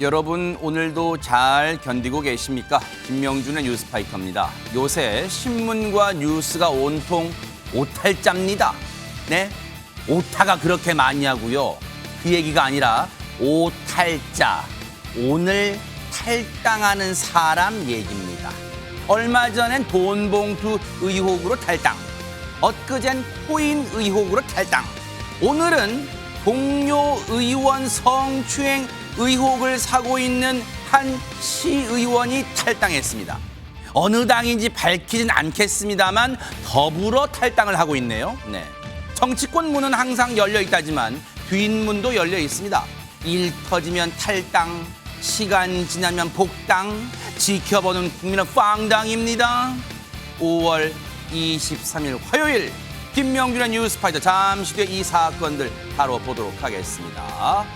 여러분 오늘도 잘 견디고 계십니까? 김명준의 뉴스파이터입니다. 요새 신문과 뉴스가 온통 오탈자입니다. 네? 오타가 그렇게 많냐고요? 그 얘기가 아니라 오탈자, 오늘 탈당하는 사람 얘기입니다. 얼마 전엔 돈봉투 의혹으로 탈당, 엊그젠 코인 의혹으로 탈당, 오늘은 동료 의원 성추행 의혹을 사고 있는 한 시의원이 탈당했습니다. 어느 당인지 밝히진 않겠습니다만 더불어 탈당을 하고 있네요. 네. 정치권 문은 항상 열려 있다지만 뒷문도 열려 있습니다. 일 터지면 탈당, 시간 지나면 복당, 지켜보는 국민은 빵당입니다. 5월 23일 화요일 김명준의 뉴스파이터, 잠시 뒤에 이 사건들 바로 보도록 하겠습니다.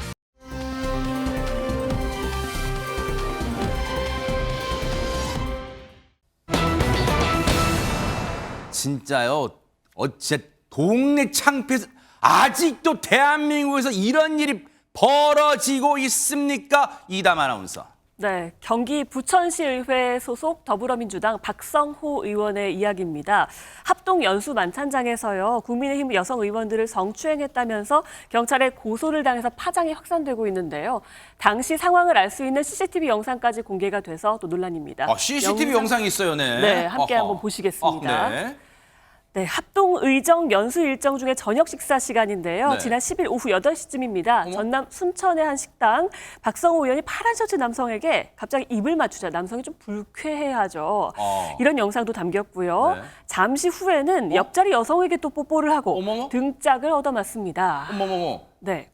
진짜요. 진짜 동네 창피해서 아직도 대한민국에서 이런 일이 벌어지고 있습니까? 이담 아나운서. 네, 경기 부천시의회 소속 더불어민주당 박성호 의원의 이야기입니다. 합동 연수 만찬장에서요, 국민의힘 여성 의원들을 성추행했다면서 경찰에 고소를 당해서 파장이 확산되고 있는데요. 당시 상황을 알 수 있는 CCTV 영상까지 공개가 돼서 또 논란입니다. CCTV 영상이 있어요, 네. 네, 함께 한번 보시겠습니다. 네. 네, 합동 의정 연수 일정 중에 저녁 식사 시간인데요. 네. 지난 10일 오후 8시쯤입니다. 어머. 전남 순천의 한 식당, 박성호 의원이 파란 셔츠 남성에게 갑자기 입을 맞추자 남성이 좀 불쾌해하죠. 이런 영상도 담겼고요. 네. 잠시 후에는 옆자리 여성에게 또 뽀뽀를 하고 어머머. 등짝을 얻어맞습니다. 어머머머. 네.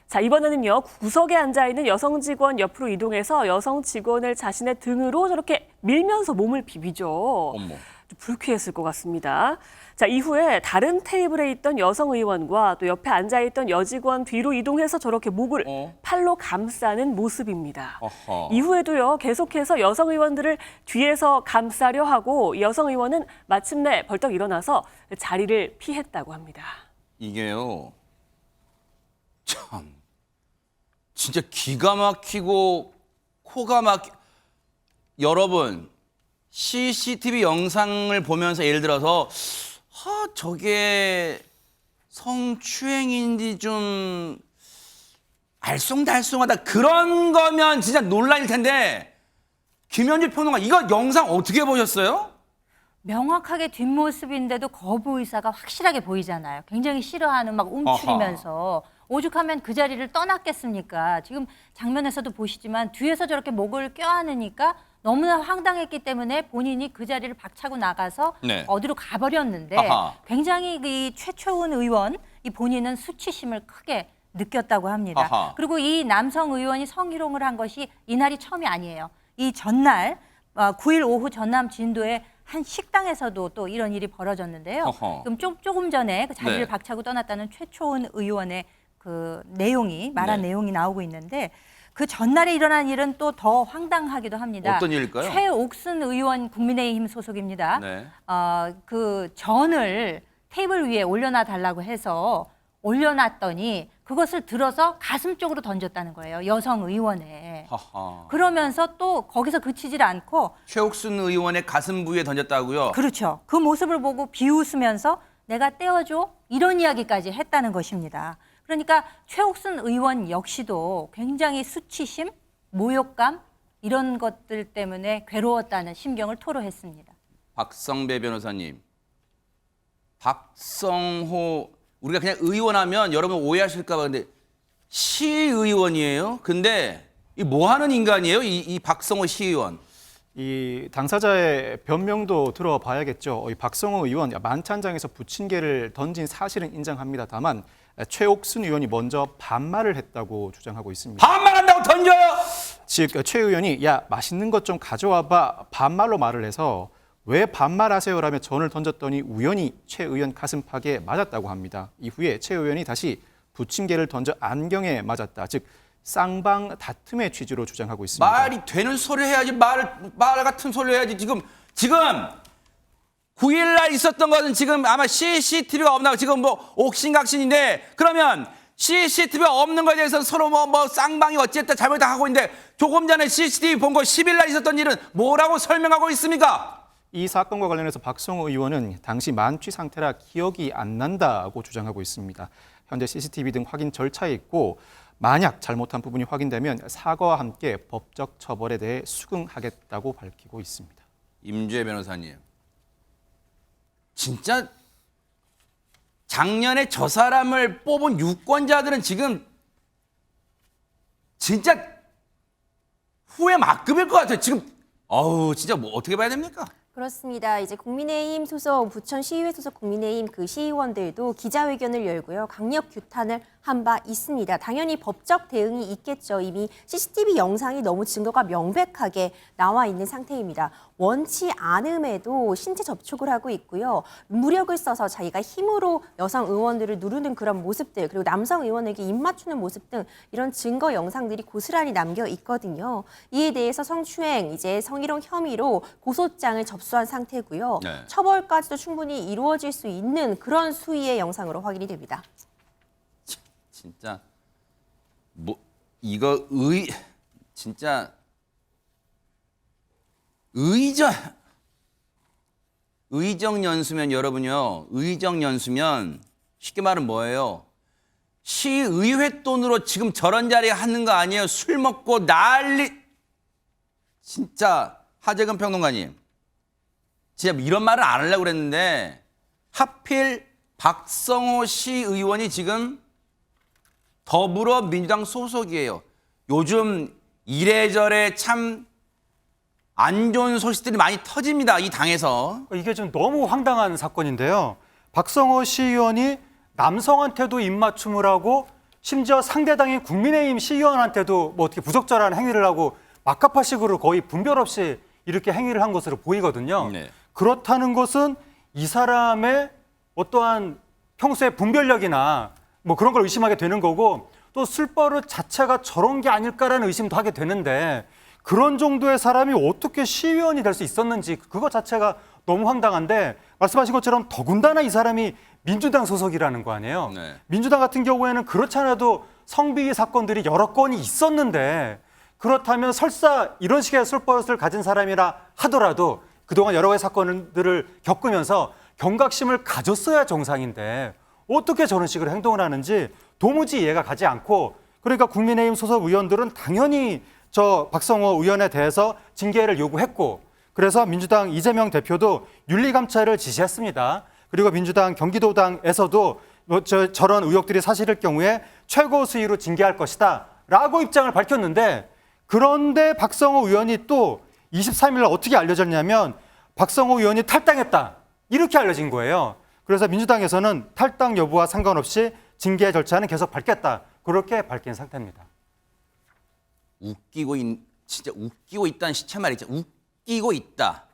자, 이번에는요, 구석에 앉아있는 여성 직원 옆으로 이동해서 여성 직원을 자신의 등으로 저렇게 밀면서 몸을 비비죠. 어머. 좀 불쾌했을 것 같습니다. 자, 이후에 다른 테이블에 있던 여성 의원과 또 옆에 앉아있던 여직원 뒤로 이동해서 저렇게 목을 팔로 감싸는 모습입니다. 어허. 이후에도요, 계속해서 여성 의원들을 뒤에서 감싸려 하고 여성 의원은 마침내 벌떡 일어나서 자리를 피했다고 합니다. 이게요, 참, 진짜 기가 막히고 코가 여러분, CCTV 영상을 보면서 예를 들어서 저게 성추행인지 좀 알쏭달쏭하다 그런 거면 진짜 논란일 텐데, 김현주 평론가 이거 영상 어떻게 보셨어요? 명확하게 뒷모습인데도 거부 의사가 확실하게 보이잖아요. 굉장히 싫어하는 막 움츠리면서 오죽하면 그 자리를 떠났겠습니까? 지금 장면에서도 보시지만 뒤에서 저렇게 목을 껴안으니까 너무나 황당했기 때문에 본인이 그 자리를 박차고 나가서 네. 어디로 가버렸는데 굉장히 이 최초은 의원, 이 본인은 수치심을 크게 느꼈다고 합니다. 그리고 이 남성 의원이 성희롱을 한 것이 이날이 처음이 아니에요. 이 전날 9일 오후 전남 진도의 한 식당에서도 또 이런 일이 벌어졌는데요. 그럼 조금 전에 그 자리를 네. 박차고 떠났다는 최초은 의원의 그 내용이 말한 네. 내용이 나오고 있는데, 그 전날에 일어난 일은 또 더 황당하기도 합니다. 어떤 일일까요? 최옥순 의원 국민의힘 소속입니다. 네. 그 전을 테이블 위에 올려놔 달라고 해서 올려놨더니 그것을 들어서 가슴 쪽으로 던졌다는 거예요. 여성 의원에. 그러면서 또 거기서 그치질 않고 최옥순 의원의 가슴 부위에 던졌다고요? 그렇죠. 그 모습을 보고 비웃으면서 내가 떼어줘 이런 이야기까지 했다는 것입니다. 그러니까 최옥순 의원 역시도 굉장히 수치심, 모욕감 이런 것들 때문에 괴로웠다는 심경을 토로했습니다. 박성배 변호사님, 박성호, 우리가 그냥 의원하면 여러분 오해하실까 봐 근데 시의원이에요? 근데 이 뭐 하는 인간이에요? 이 박성호 시의원. 이 당사자의 변명도 들어봐야겠죠. 이 박성호 의원 만찬장에서 부침개를 던진 사실은 인정합니다. 다만 최옥순 의원이 먼저 반말을 했다고 주장하고 있습니다. 반말한다고 던져요? 즉 최 의원이 야 맛있는 것 좀 가져와봐 반말로 말을 해서 왜 반말하세요라며 전을 던졌더니 우연히 최 의원 가슴팍에 맞았다고 합니다. 이후에 최 의원이 다시 부침개를 던져 안경에 맞았다. 즉 쌍방 다툼의 취지로 주장하고 있습니다. 말이 되는 소리 해야지. 말 같은 소리 해야지. 지금 9일 날 있었던 것은 지금 아마 CCTV가 없나 지금 뭐 옥신각신인데, 그러면 CCTV가 없는 거에 대해서 서로 뭐 쌍방이 어쨌든 잘못다 하고 있는데 조금 전에 CCTV 본 거 10일 날 있었던 일은 뭐라고 설명하고 있습니까? 이 사건과 관련해서 박성호 의원은 당시 만취 상태라 기억이 안 난다고 주장하고 있습니다. 현재 CCTV 등 확인 절차에 있고 만약 잘못한 부분이 확인되면 사과와 함께 법적 처벌에 대해 수긍하겠다고 밝히고 있습니다. 임주혜 변호사님, 진짜 작년에 저 사람을 뽑은 유권자들은 지금 진짜 후회 막급일 것 같아요. 지금 진짜 뭐 어떻게 봐야 됩니까? 그렇습니다. 이제 국민의힘 소속 부천시의회 소속 국민의힘 그 시의원들도 기자회견을 열고요. 강력 규탄을 한 바 있습니다. 당연히 법적 대응이 있겠죠. 이미 CCTV 영상이 너무 증거가 명백하게 나와 있는 상태입니다. 원치 않음에도 신체 접촉을 하고 있고요. 무력을 써서 자기가 힘으로 여성 의원들을 누르는 그런 모습들, 그리고 남성 의원에게 입 맞추는 모습 등 이런 증거 영상들이 고스란히 남겨 있거든요. 이에 대해서 성추행, 이제 성희롱 혐의로 고소장을 접수한 상태고요. 네. 처벌까지도 충분히 이루어질 수 있는 그런 수위의 영상으로 확인이 됩니다. 진짜 뭐 이거 진짜 의정 연수면 여러분요. 의정 연수면 쉽게 말하면 뭐예요? 시의회 돈으로 지금 저런 자리에 하는 거 아니에요? 술 먹고 난리. 진짜 하재근 평론가님. 진짜 이런 말은 안 하려고 그랬는데 하필 박성호 시의원이 지금 더불어민주당 소속이에요. 요즘 이래저래 참 안 좋은 소식들이 많이 터집니다. 이 당에서. 이게 좀 너무 황당한 사건인데요. 박성호 시의원이 남성한테도 입맞춤을 하고 심지어 상대당인 국민의힘 시의원한테도 뭐 어떻게 부적절한 행위를 하고 막가파식으로 거의 분별 없이 이렇게 행위를 한 것으로 보이거든요. 네. 그렇다는 것은 이 사람의 어떠한 평소의 분별력이나 뭐 그런 걸 의심하게 되는 거고 또 술버릇 자체가 저런 게 아닐까라는 의심도 하게 되는데 그런 정도의 사람이 어떻게 시의원이 될 수 있었는지 그거 자체가 너무 황당한데 말씀하신 것처럼 더군다나 이 사람이 민주당 소속이라는 거 아니에요. 네. 민주당 같은 경우에는 그렇지 않아도 성비위 사건들이 여러 건이 있었는데 그렇다면 설사 이런 식의 술버릇을 가진 사람이라 하더라도 그동안 여러 가지 사건들을 겪으면서 경각심을 가졌어야 정상인데 어떻게 저런 식으로 행동을 하는지 도무지 이해가 가지 않고 그러니까 국민의힘 소속 의원들은 당연히 저 박성호 의원에 대해서 징계를 요구했고 그래서 민주당 이재명 대표도 윤리감찰을 지시했습니다. 그리고 민주당 경기도당에서도 저런 의혹들이 사실일 경우에 최고 수위로 징계할 것이다 라고 입장을 밝혔는데 그런데 박성호 의원이 또 23일 어떻게 알려졌냐면 박성호 의원이 탈당했다 이렇게 알려진 거예요. 그래서 민주당에서는 탈당 여부와 상관없이 징계 절차는 계속 밟겠다 그렇게 밝힌 상태입니다. 진짜 웃기고 있다는 시체말 있죠. 웃기고 있다.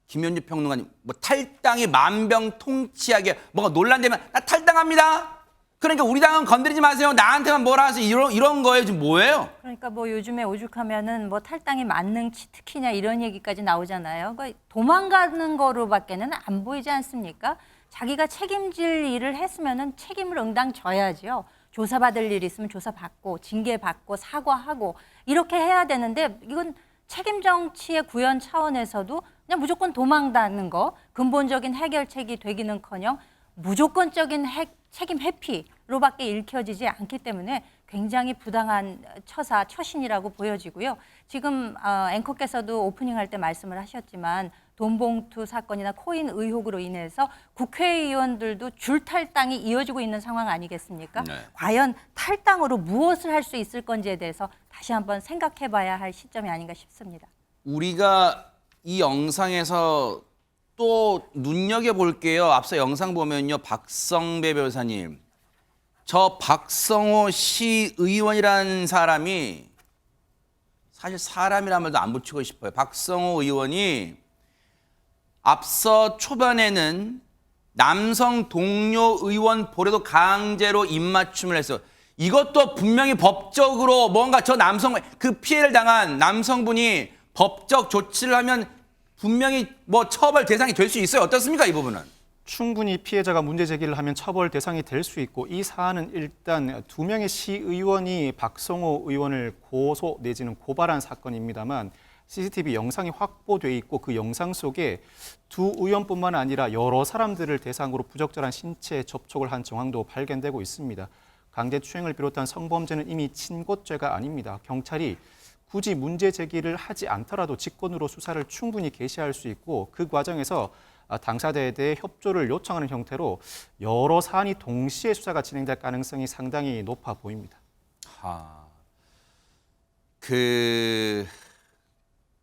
김현주 평론가님, 뭐 탈당이 만병통치하게 뭐가 논란되면 나 탈당합니다. 그러니까 우리 당은 건드리지 마세요. 나한테만 뭐라 하세요. 이런 거예요. 지금 뭐예요? 그러니까 뭐 요즘에 오죽하면은 뭐 탈당이 만능 치트키냐 이런 얘기까지 나오잖아요. 그러니까 도망가는 거로밖에는 안 보이지 않습니까? 자기가 책임질 일을 했으면은 책임을 응당 져야죠. 조사받을 일 있으면 조사받고 징계받고 사과하고 이렇게 해야 되는데 이건 책임 정치의 구현 차원에서도 그냥 무조건 도망다는 거 근본적인 해결책이 되기는커녕 무조건적인 책임 회피로밖에 읽혀지지 않기 때문에 굉장히 부당한 처신이라고 보여지고요. 지금 앵커께서도 오프닝 할 때 말씀을 하셨지만 돈봉투 사건이나 코인 의혹으로 인해서 국회의원들도 줄 탈당이 이어지고 있는 상황 아니겠습니까? 네. 과연 탈당으로 무엇을 할 수 있을 건지에 대해서 다시 한번 생각해봐야 할 시점이 아닌가 싶습니다. 우리가 이 영상에서 또 눈여겨볼게요. 앞서 영상 보면요. 박성배 변호사님. 저 박성호 시의원이라는 사람이 사실 사람이란 말도 안 붙이고 싶어요. 박성호 의원이 앞서 초반에는 남성 동료 의원 보려도 강제로 입맞춤을 했어요. 이것도 분명히 법적으로 뭔가 저 남성 그 피해를 당한 남성분이 법적 조치를 하면 분명히 뭐 처벌 대상이 될 수 있어요. 어떻습니까, 이 부분은? 충분히 피해자가 문제 제기를 하면 처벌 대상이 될 수 있고 이 사안은 일단 2명의 시의원이 박성호 의원을 고소 내지는 고발한 사건입니다만 CCTV 영상이 확보돼 있고 그 영상 속에 두 의원뿐만 아니라 여러 사람들을 대상으로 부적절한 신체 접촉을 한 정황도 발견되고 있습니다. 강제추행을 비롯한 성범죄는 이미 친고죄가 아닙니다. 경찰이 굳이 문제 제기를 하지 않더라도 직권으로 수사를 충분히 개시할 수 있고 그 과정에서 당사자에 대해 협조를 요청하는 형태로 여러 사안이 동시에 수사가 진행될 가능성이 상당히 높아 보입니다.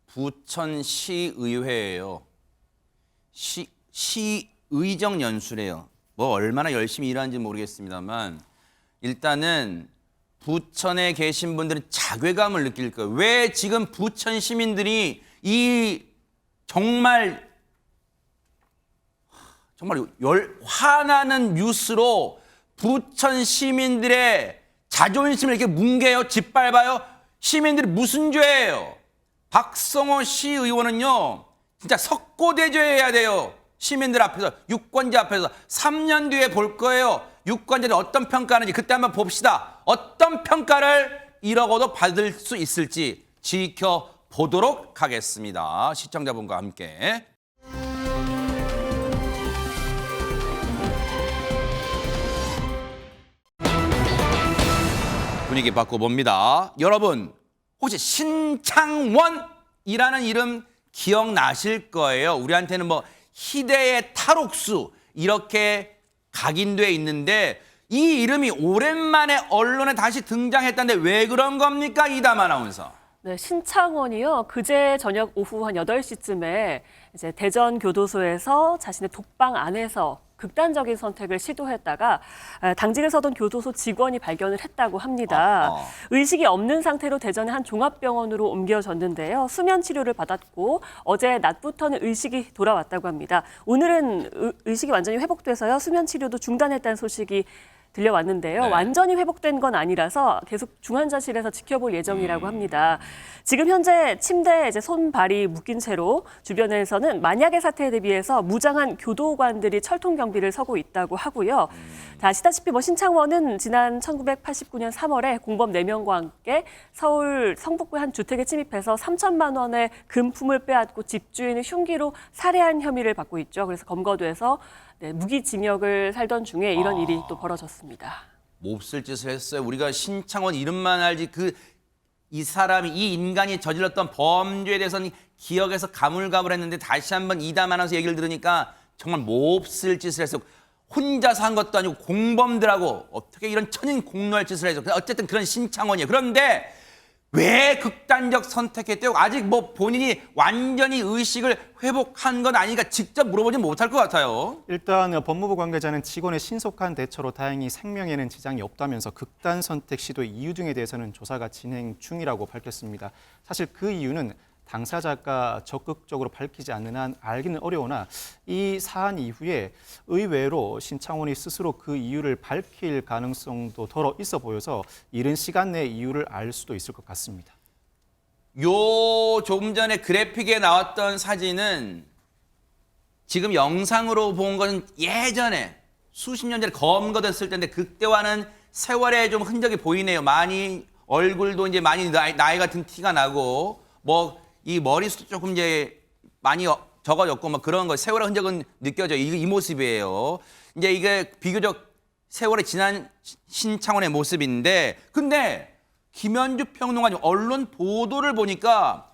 부천시의회예요. 시의정 연수래요. 뭐 얼마나 열심히 일하는지 모르겠습니다만 일단은 부천에 계신 분들은 자괴감을 느낄 거예요. 왜 지금 부천 시민들이 이 정말 화나는 뉴스로 부천 시민들의 자존심을 이렇게 뭉개요, 짓밟아요? 시민들이 무슨 죄예요? 박성호 시의원은요, 진짜 석고대죄해야 돼요. 시민들 앞에서, 유권자 앞에서 3년 뒤에 볼 거예요. 유권자들이 어떤 평가하는지 그때 한번 봅시다. 어떤 평가를 이러고도 받을 수 있을지 지켜보도록 하겠습니다. 시청자분과 함께. 분위기 바꿔봅니다. 여러분, 혹시 신창원이라는 이름 기억나실 거예요. 우리한테는 뭐 희대의 탈옥수 이렇게 각인돼 있는데 이 이름이 오랜만에 언론에 다시 등장했다는데 왜 그런 겁니까? 이담 아나운서. 네, 신창원이요. 그제 저녁 오후 한 8시쯤에 이제 대전 교도소에서 자신의 독방 안에서 극단적인 선택을 시도했다가 당직을 서던 교도소 직원이 발견을 했다고 합니다. 의식이 없는 상태로 대전의 한 종합병원으로 옮겨졌는데요. 수면 치료를 받았고 어제 낮부터는 의식이 돌아왔다고 합니다. 오늘은 의식이 완전히 회복돼서요. 수면 치료도 중단했다는 소식이 들려왔는데요. 네. 완전히 회복된 건 아니라서 계속 중환자실에서 지켜볼 예정이라고 합니다. 지금 현재 침대에 이제 손발이 묶인 채로 주변에서는 만약의 사태에 대비해서 무장한 교도관들이 철통 경비를 서고 있다고 하고요. 자, 아시다시피 신창원은 지난 1989년 3월에 공범 4명과 함께 서울 성북구의 한 주택에 침입해서 3천만 원의 금품을 빼앗고 집주인을 흉기로 살해한 혐의를 받고 있죠. 그래서 검거돼서 무기징역을 살던 중에 이런 일이 또 벌어졌습니다. 몹쓸 짓을 했어요. 우리가 신창원 이름만 알지 이 사람이 이 인간이 저질렀던 범죄에 대해서는 기억에서 가물가물했는데 다시 한번 이담 아나운서 얘기를 들으니까 정말 몹쓸 짓을 했어요. 혼자서 한 것도 아니고 공범들하고 어떻게 이런 천인 공노할 짓을 해서 어쨌든 그런 신창원이에요. 그런데 왜 극단적 선택했대요? 아직 뭐 본인이 완전히 의식을 회복한 건 아니니까 직접 물어보진 못할 것 같아요. 일단 법무부 관계자는 직원의 신속한 대처로 다행히 생명에는 지장이 없다면서 극단 선택 시도의 이유 등에 대해서는 조사가 진행 중이라고 밝혔습니다. 사실 그 이유는 당사자가 적극적으로 밝히지 않는 한 알기는 어려우나 이 사안 이후에 의외로 신창원이 스스로 그 이유를 밝힐 가능성도 덜어 있어 보여서 이른 시간 내에 이유를 알 수도 있을 것 같습니다. 조금 전에 그래픽에 나왔던 사진은 지금 영상으로 본 건 예전에 수십 년 전에 검거됐을 때인데 그때와는 세월의 좀 흔적이 보이네요. 많이 얼굴도 이제 많이 나이 같은 티가 나고 뭐 이 머리숱도 조금 이제 많이 적어졌고 뭐 그런 거 세월의 흔적은 느껴져요. 이 모습이에요. 이제 이게 비교적 세월이 지난 신창원의 모습인데 근데 김현주 평론가님 언론 보도를 보니까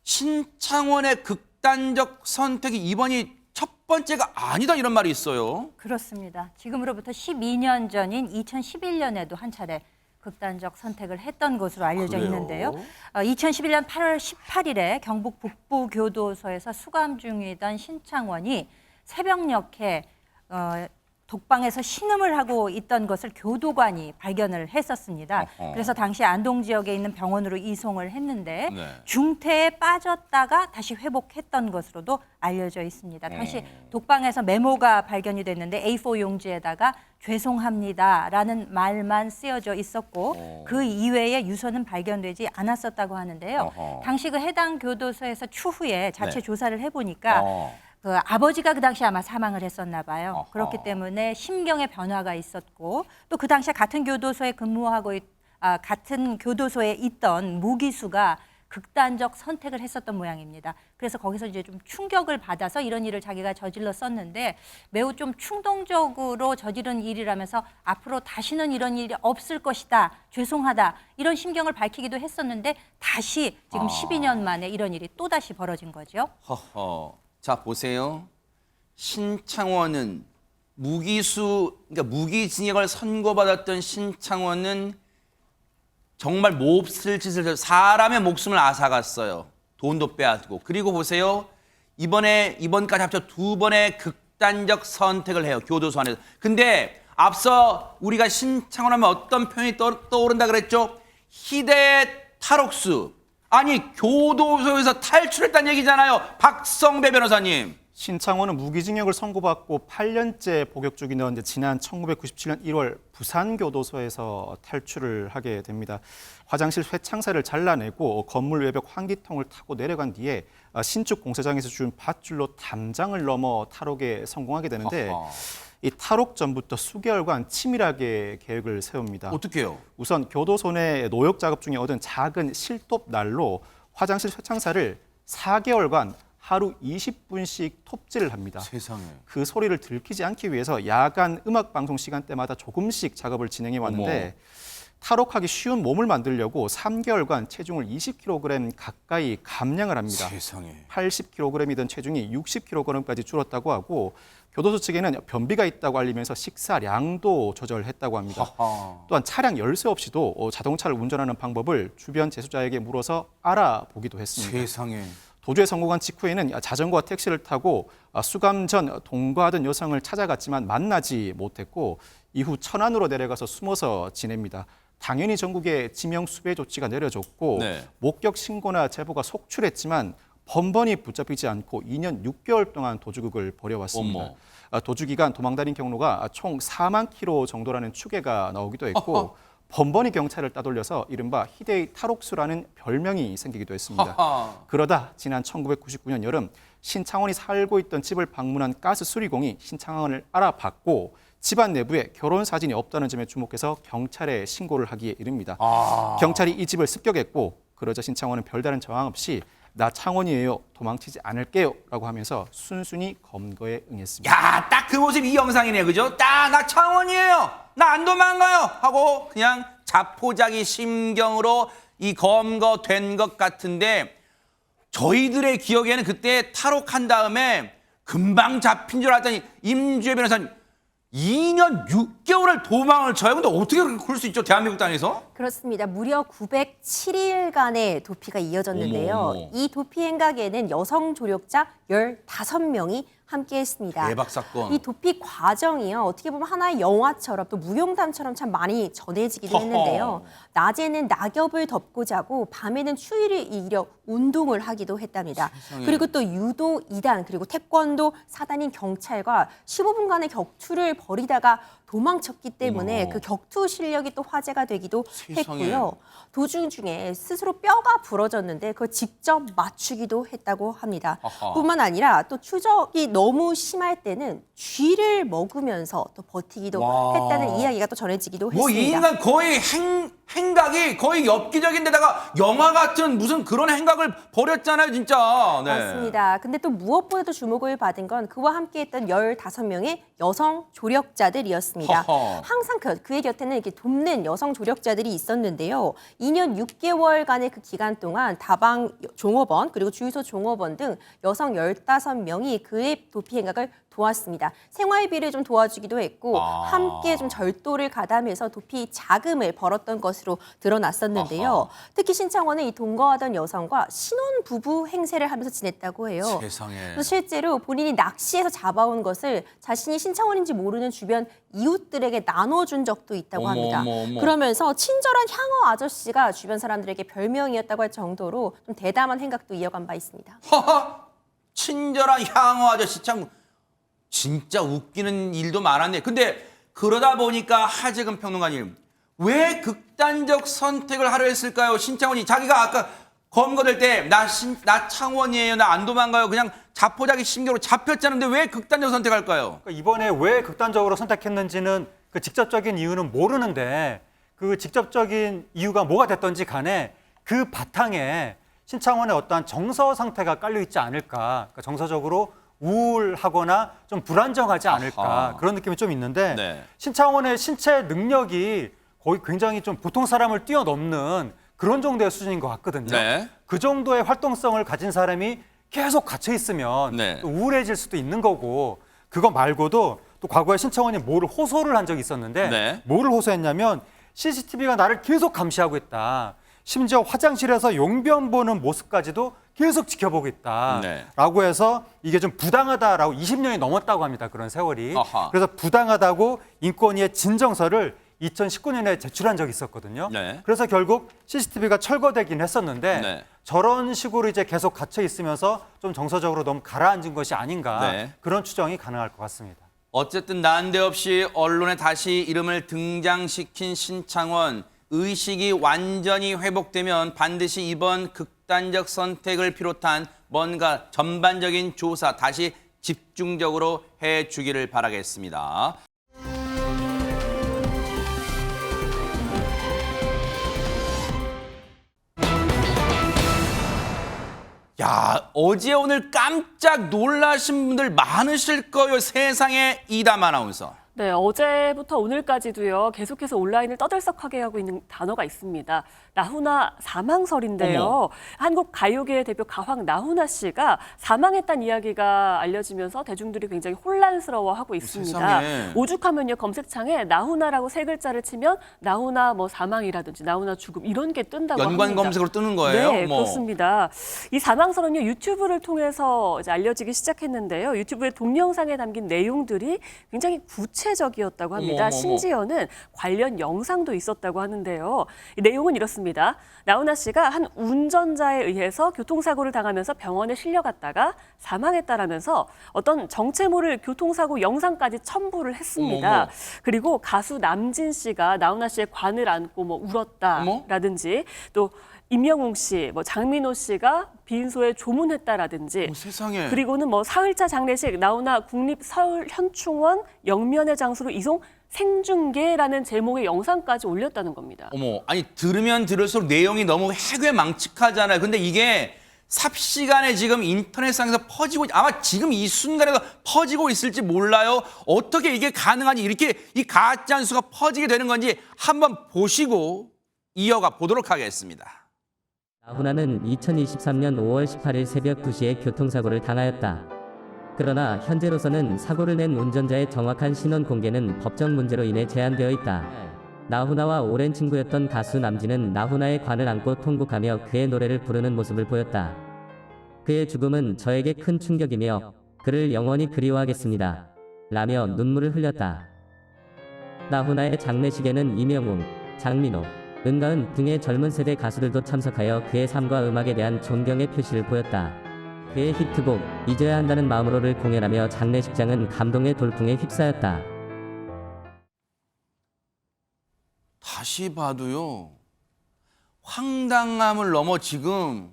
신창원의 극단적 선택이 이번이 첫 번째가 아니다 이런 말이 있어요. 그렇습니다. 지금으로부터 12년 전인 2011년에도 한 차례 극단적 선택을 했던 것으로 알려져 그래요? 있는데요. 2011년 8월 18일에 경북 북부교도소에서 수감 중이던 신창원이 새벽녘에 독방에서 신음을 하고 있던 것을 교도관이 발견을 했었습니다. 그래서 당시 안동 지역에 있는 병원으로 이송을 했는데 중태에 빠졌다가 다시 회복했던 것으로도 알려져 있습니다. 당시 독방에서 메모가 발견이 됐는데 A4 용지에다가 죄송합니다라는 말만 쓰여져 있었고 그 이외에 유서는 발견되지 않았었다고 하는데요. 당시 그 해당 교도소에서 추후에 자체 조사를 해보니까 그 아버지가 그 당시 아마 사망을 했었나 봐요. 어허. 그렇기 때문에 심경의 변화가 있었고 또 그 당시에 같은 교도소에 근무하고 같은 교도소에 있던 무기수가 극단적 선택을 했었던 모양입니다. 그래서 거기서 이제 좀 충격을 받아서 이런 일을 자기가 저질렀었는데 매우 좀 충동적으로 저지른 일이라면서 앞으로 다시는 이런 일이 없을 것이다. 죄송하다. 이런 심경을 밝히기도 했었는데 다시 지금 12년 만에 이런 일이 또다시 벌어진 거죠. 허허. 자, 보세요. 신창원은 그러니까 무기징역을 선고받았던 신창원은 정말 몹쓸 짓을 해서 사람의 목숨을 앗아갔어요. 돈도 빼앗고. 그리고 보세요. 이번까지 합쳐 2번의 극단적 선택을 해요. 교도소 안에서. 근데 앞서 우리가 신창원 하면 어떤 표현이 떠오른다 그랬죠? 희대의 탈옥수. 아니, 교도소에서 탈출했다는 얘기잖아요. 박성배 변호사님. 신창원은 무기징역을 선고받고 8년째 복역 중이던 지난 1997년 1월 부산교도소에서 탈출을 하게 됩니다. 화장실 쇠창살을 잘라내고 건물 외벽 환기통을 타고 내려간 뒤에 신축 공사장에서 준 밧줄로 담장을 넘어 탈옥에 성공하게 되는데 어허. 이 탈옥 전부터 수개월간 치밀하게 계획을 세웁니다. 어떻게 해요? 우선 교도소 내 노역 작업 중에 얻은 작은 실톱 날로 화장실 쇠창살을 4개월간 하루 20분씩 톱질을 합니다. 세상에. 그 소리를 들키지 않기 위해서 야간 음악 방송 시간대마다 조금씩 작업을 진행해 왔는데 탈옥하기 쉬운 몸을 만들려고 3개월간 체중을 20kg 가까이 감량을 합니다. 세상에. 80kg이던 체중이 60kg까지 줄었다고 하고 교도소 측에는 변비가 있다고 알리면서 식사량도 조절했다고 합니다. 하하. 또한 차량 열쇠 없이도 자동차를 운전하는 방법을 주변 제수자에게 물어서 알아보기도 했습니다. 세상에. 도주에 성공한 직후에는 자전거와 택시를 타고 수감 전 동거하던 여성을 찾아갔지만 만나지 못했고 이후 천안으로 내려가서 숨어서 지냅니다. 당연히 전국에 지명 수배 조치가 내려졌고 네. 목격 신고나 제보가 속출했지만 번번이 붙잡히지 않고 2년 6개월 동안 도주극을 벌여왔습니다. 도주 기간 도망다닌 경로가 총 4만 킬로 정도라는 추계가 나오기도 했고 번번이 경찰을 따돌려서 이른바 희대의 탈옥수라는 별명이 생기기도 했습니다. 그러다 지난 1999년 여름 신창원이 살고 있던 집을 방문한 가스 수리공이 신창원을 알아봤고 집안 내부에 결혼 사진이 없다는 점에 주목해서 경찰에 신고를 하기에 이릅니다. 경찰이 이 집을 습격했고 그러자 신창원은 별다른 저항 없이 나 창원이에요. 도망치지 않을게요. 라고 하면서 순순히 검거에 응했습니다. 야, 딱 그 모습 이 영상이네요. 그죠? 나 창원이에요. 나 안 도망가요. 하고 그냥 자포자기 심경으로 이 검거된 것 같은데 저희들의 기억에는 그때 탈옥한 다음에 금방 잡힌 줄 알았더니 임주혜 변호사님 2년 6개월을 도망을 쳐요. 근데 어떻게 그럴 수 있죠? 대한민국 땅에서? 그렇습니다. 무려 907일간의 도피가 이어졌는데요. 어머. 이 도피 행각에는 여성 조력자 15명이 함께했습니다. 대박 사건. 이 도피 과정이요. 어떻게 보면 하나의 영화처럼 또 무용담처럼 참 많이 전해지기도 했는데요. 낮에는 낙엽을 덮고 자고 밤에는 추위를 이기려 운동을 하기도 했답니다. 세상에. 그리고 또 유도 2단 그리고 태권도 4단인 경찰과 15분간의 격투를 벌이다가 도망쳤기 때문에 어머. 그 격투 실력이 또 화제가 되기도 세상에. 했고요. 도중 중에 스스로 뼈가 부러졌는데 그걸 직접 맞추기도 했다고 합니다. 아하. 뿐만 아니라 또 추적이 너무 심할 때는 쥐를 먹으면서 또 버티기도 와. 했다는 이야기가 또 전해지기도 뭐 이 했습니다. 인간 거의 행각이 거의 엽기적인 데다가 영화 같은 무슨 그런 행각을 벌였잖아요, 진짜. 네. 맞습니다. 근데 또 무엇보다도 주목을 받은 건 그와 함께했던 15명의 여성 조력자들이었습니다. 허허. 항상 그의 곁에는 이렇게 돕는 여성 조력자들이 있었는데요. 2년 6개월간의 그 기간 동안 다방 종업원 그리고 주유소 종업원 등 여성 15명이 그의 도피 행각을 도왔습니다. 생활비를 좀 도와주기도 했고 함께 좀 절도를 가담해서 도피 자금을 벌었던 것으로 드러났었는데요. 특히 신창원은 이 동거하던 여성과 신혼 부부 행세를 하면서 지냈다고 해요. 세상에. 또 실제로 본인이 낚시해서 잡아온 것을 자신이 신창원인지 모르는 주변 이웃들에게 나눠준 적도 있다고 어머, 합니다. 어머. 그러면서 친절한 향어 아저씨가 주변 사람들에게 별명이었다고 할 정도로 좀 대담한 행각도 이어간 바 있습니다. 허허. 친절한 향어 아저씨 참 진짜 웃기는 일도 많았네. 근데 그러다 보니까 하재근 평론가님 왜 극단적 선택을 하려 했을까요? 신창원이 자기가 아까 검거될 때 나 창원이에요. 나 안 도망가요. 그냥 자포자기 신경으로 잡혔자는데 왜 극단적 선택할까요? 그러니까 이번에 왜 극단적으로 선택했는지는 그 직접적인 이유는 모르는데 그 직접적인 이유가 뭐가 됐던지 간에 그 바탕에 신창원의 어떠한 정서 상태가 깔려 있지 않을까. 그러니까 정서적으로 우울하거나 좀 불안정하지 않을까. 아하. 그런 느낌이 좀 있는데 네. 신창원의 신체 능력이 거의 굉장히 좀 보통 사람을 뛰어넘는 그런 정도의 수준인 것 같거든요. 네. 그 정도의 활동성을 가진 사람이 계속 갇혀 있으면 네. 또 우울해질 수도 있는 거고 그거 말고도 또 과거에 신창원이 뭐를 호소를 한 적이 있었는데 네. 뭐를 호소했냐면 CCTV가 나를 계속 감시하고 있다. 심지어 화장실에서 용변 보는 모습까지도 계속 지켜보고 있다. 네. 라고 해서 이게 좀 부당하다라고 20년이 넘었다고 합니다. 그런 세월이. 아하. 그래서 부당하다고 인권위의 진정서를 2019년에 제출한 적이 있었거든요. 네. 그래서 결국 CCTV가 철거되긴 했었는데 네. 저런 식으로 이제 계속 갇혀 있으면서 좀 정서적으로 너무 가라앉은 것이 아닌가 네. 그런 추정이 가능할 것 같습니다. 어쨌든 난데없이 언론에 다시 이름을 등장시킨 신창원, 의식이 완전히 회복되면 반드시 이번 극단적 선택을 비롯한 뭔가 전반적인 조사 다시 집중적으로 해주기를 바라겠습니다. 야, 어제 오늘 깜짝 놀라신 분들 많으실 거예요. 세상에 이담 아나운서. 네, 어제부터 오늘까지도요. 계속해서 온라인을 떠들썩하게 하고 있는 단어가 있습니다. 나훈아 사망설인데요. 어머. 한국 가요계의 대표 가황 나훈아 씨가 사망했다는 이야기가 알려지면서 대중들이 굉장히 혼란스러워하고 있습니다. 세상에. 오죽하면요, 검색창에 나훈아라고 세 글자를 치면 나훈아 뭐 사망이라든지 나훈아 죽음 이런 게 뜬다고 연관 합니다. 검색으로 뜨는 거예요? 네, 어머. 그렇습니다. 이 사망설은요, 유튜브를 통해서 이제 알려지기 시작했는데요. 유튜브의 동영상에 담긴 내용들이 굉장히 구체적이었다고 합니다. 어머. 심지어는 관련 영상도 있었다고 하는데요. 이 내용은 이렇습니다. 나훈아 씨가 한 운전자에 의해서 교통사고를 당하면서 병원에 실려갔다가 사망했다라면서 어떤 정체 모를 교통사고 영상까지 첨부를 했습니다. 어머. 그리고 가수 남진 씨가 나훈아 씨의 관을 안고 뭐 울었다라든지 또 임영웅 씨, 뭐 장민호 씨가 빈소에 조문했다라든지 세상에. 그리고는 뭐 사흘차 장례식 나훈아 국립서울현충원 영면의 장소로 이송 생중계라는 제목의 영상까지 올렸다는 겁니다. 어머, 아니 들으면 들을수록 내용이 너무 해괴망측하잖아요. 근데 이게 삽시간에 지금 인터넷상에서 퍼지고 아마 지금 이 순간에도 퍼지고 있을지 몰라요. 어떻게 이게 가능한지 이렇게 이 가짜 뉴스가 퍼지게 되는 건지 한번 보시고 이어가 보도록 하겠습니다. 나훈아는 2023년 5월 18일 새벽 2시에 교통사고를 당하였다. 그러나 현재로서는 사고를 낸 운전자의 정확한 신원 공개는 법적 문제로 인해 제한되어 있다. 나훈아와 오랜 친구였던 가수 남진은 나훈아의 관을 안고 통곡하며 그의 노래를 부르는 모습을 보였다. 그의 죽음은 저에게 큰 충격이며 그를 영원히 그리워하겠습니다. 라며 눈물을 흘렸다. 나훈아의 장례식에는 임영웅, 장민호, 은가은 등의 젊은 세대 가수들도 참석하여 그의 삶과 음악에 대한 존경의 표시를 보였다. 그의 히트곡 잊어야 한다는 마음으로를 공연하며 장례식장은 감동의 돌풍에 휩싸였다. 다시 봐도요. 황당함을 넘어 지금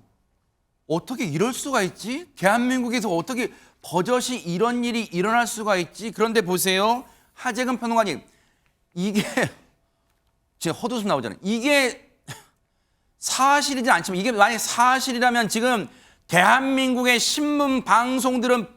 어떻게 이럴 수가 있지? 대한민국에서 어떻게 버젓이 이런 일이 일어날 수가 있지? 그런데 보세요. 하재근 평론가님. 이게 지금 헛웃음 나오잖아요. 이게 사실이지 않지만 이게 만약 사실이라면 지금 대한민국의 신문 방송들은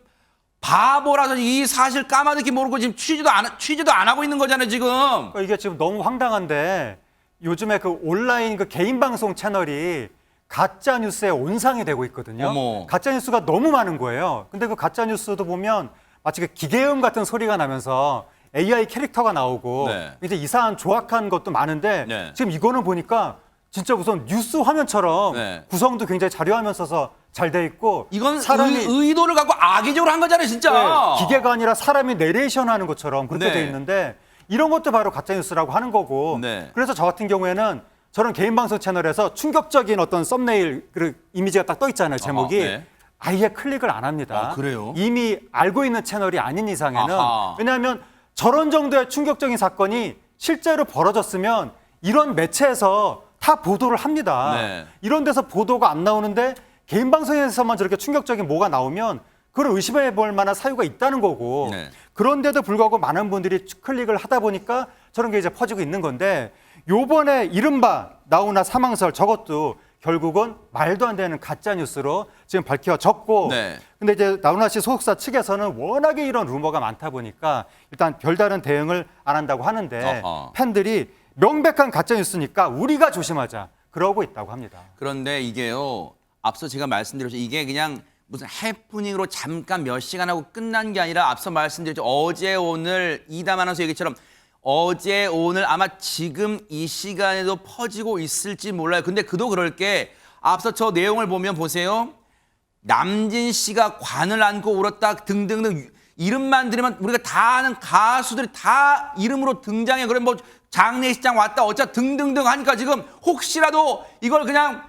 바보라서 이 사실 까마득히 모르고 지금 취재도 안 하고 있는 거잖아요, 지금. 그러니까 이게 지금 너무 황당한데 요즘에 그 온라인 그 개인 방송 채널이 가짜 뉴스의 온상이 되고 있거든요. 어머. 가짜 뉴스가 너무 많은 거예요. 근데 그 가짜 뉴스도 보면 마치 그 기계음 같은 소리가 나면서 AI 캐릭터가 나오고 네. 이제 이상한 조악한 것도 많은데 네. 지금 이거는 보니까 진짜 우선 뉴스 화면처럼 네. 구성도 굉장히 자료화면 써서 잘 돼 있고 이건 사람이 의도를 갖고 악의적으로 한 거잖아요, 진짜. 네, 기계가 아니라 사람이 내레이션 하는 것처럼 그렇게 네. 돼 있는데 이런 것도 바로 가짜 뉴스라고 하는 거고 네. 그래서 저 같은 경우에는 저런 개인 방송 채널에서 충격적인 어떤 썸네일 그 이미지가 딱 떠 있잖아요, 제목이. 네. 아예 클릭을 안 합니다. 아, 그래요? 이미 알고 있는 채널이 아닌 이상에는 아하. 다 보도를 합니다. 네. 이런 데서 보도가 안 나오는데 개인 방송에서만 저렇게 충격적인 뭐가 나오면 그걸 의심해 볼 만한 사유가 있다는 거고 네. 그런데도 불구하고 많은 분들이 클릭을 하다 보니까 저런 게 이제 퍼지고 있는 건데 요번에 이른바 나훈아 사망설 저것도 결국은 말도 안 되는 가짜 뉴스로 지금 밝혀졌고 네. 근데 이제 나훈아 씨 소속사 측에서는 워낙에 이런 루머가 많다 보니까 일단 별다른 대응을 안 한다고 하는데 어허. 팬들이 명백한 가짜 뉴스니까 우리가 조심하자 그러고 있다고 합니다. 그런데 이게요. 앞서 제가 말씀드렸죠. 이게 그냥 무슨 해프닝으로 잠깐 몇 시간 하고 끝난 게 아니라 앞서 말씀드렸죠. 어제 오늘 이담 아나운서 얘기처럼 어제 오늘 아마 지금 이 시간에도 퍼지고 있을지 몰라요. 근데 그도 그럴 게 앞서 저 내용을 보면 보세요. 남진 씨가 관을 안고 울었다 등등등 이름만 들으면 우리가 다 아는 가수들이 다 이름으로 등장해. 그럼 뭐 장례식장 왔다 어쩌 등등등 하니까 지금 혹시라도 이걸 그냥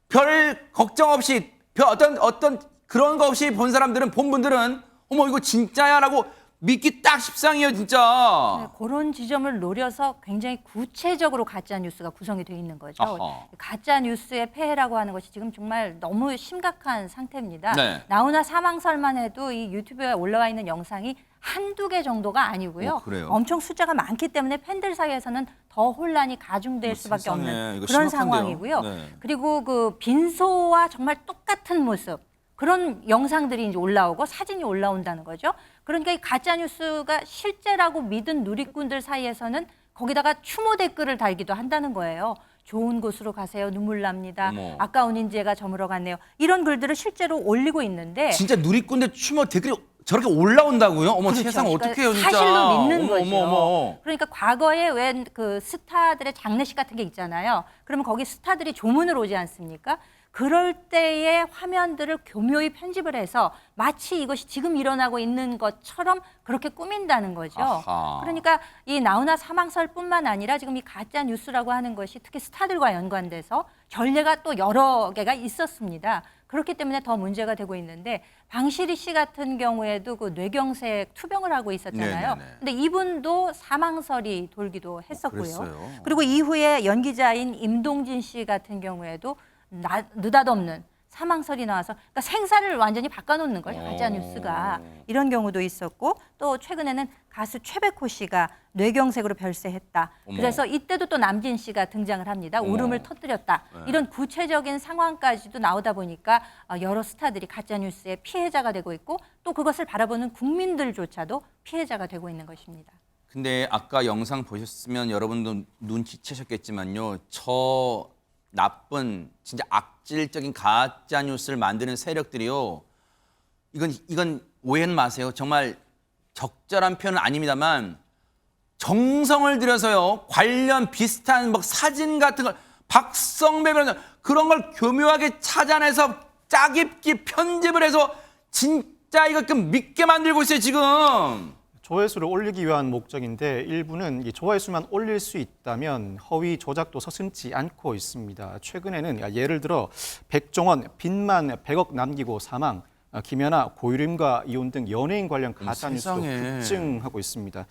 별 걱정 없이 별 어떤 그런 거 없이 본 사람들은 본 분들은 어머 이거 진짜야라고 믿기 딱 십상이에요 진짜. 네, 그런 지점을 노려서 굉장히 구체적으로 가짜 뉴스가 구성이 돼 있는 거죠. 아하. 가짜 뉴스의 폐해라고 하는 것이 지금 정말 너무 심각한 상태입니다. 네. 나훈아 사망설만 해도 이 유튜브에 올라와 있는 영상이 한두 개 정도가 아니고요. 그래요? 엄청 숫자가 많기 때문에 팬들 사이에서는 더 혼란이 가중될 수밖에 세상에, 없는 이거 그런 심각한데요. 상황이고요. 네. 그리고 그 빈소와 정말 똑같은 모습 그런 영상들이 이제 올라오고 사진이 올라온다는 거죠. 그러니까 이 가짜 뉴스가 실제라고 믿은 누리꾼들 사이에서는 거기다가 추모 댓글을 달기도 한다는 거예요. 좋은 곳으로 가세요. 눈물 납니다. 어머. 아까운 인재가 저물어 갔네요. 이런 글들을 실제로 올리고 있는데 진짜 누리꾼들 추모 댓글이 저렇게 올라온다고요? 어머 그렇죠. 세상 그러니까 어떡해요 진짜. 사실로 믿는 어머, 거죠. 어머, 어머. 그러니까 과거에 웬 그 스타들의 장례식 같은 게 있잖아요. 그러면 거기 스타들이 조문을 오지 않습니까? 그럴 때의 화면들을 교묘히 편집을 해서 마치 이것이 지금 일어나고 있는 것처럼 그렇게 꾸민다는 거죠. 아하. 그러니까 이 나훈아 사망설뿐만 아니라 지금 이 가짜 뉴스라고 하는 것이 특히 스타들과 연관돼서 전례가 또 여러 개가 있었습니다. 그렇기 때문에 더 문제가 되고 있는데 방실이 씨 같은 경우에도 그 뇌경색 투병을 하고 있었잖아요. 네네네. 근데 이분도 사망설이 돌기도 했었고요. 그랬어요? 그리고 이후에 연기자인 임동진 씨 같은 경우에도 느닷없는 사망설이 나와서 그러니까 생사를 완전히 바꿔놓는 거예요. 가짜 뉴스가. 이런 경우도 있었고 또 최근에는 가수 최백호 씨가 뇌경색으로 별세했다. 어머. 그래서 이때도 또 남진 씨가 등장을 합니다. 어머. 울음을 터뜨렸다. 이런 구체적인 상황까지도 나오다 보니까 여러 스타들이 가짜 뉴스의 피해자가 되고 있고 또 그것을 바라보는 국민들조차도 피해자가 되고 있는 것입니다. 근데 아까 영상 보셨으면 여러분도 눈치채셨겠지만요. 저 나쁜 진짜 악질적인 가짜 뉴스를 만드는 세력들이요. 이건 오해는 마세요. 정말 적절한 표현은 아닙니다만 정성을 들여서요. 관련 비슷한 막 사진 같은 걸 박성배 변호사 그런 걸 교묘하게 찾아내서 짜깁기 편집을 해서 진짜 이거 좀 믿게 만들고 있어요, 지금. 조회수를 올리기 위한 목적인데 일부는 이 조회수만 올릴 수 있다면 허위 조작도 서슴지 않고 있습니다. 최근에는 예를 들어 백종원 빚만 100억 남기고 사망, 김연아 고유림과 이혼 등 연예인 관련 가짜 뉴스도 세상에. 급증하고 있습니다.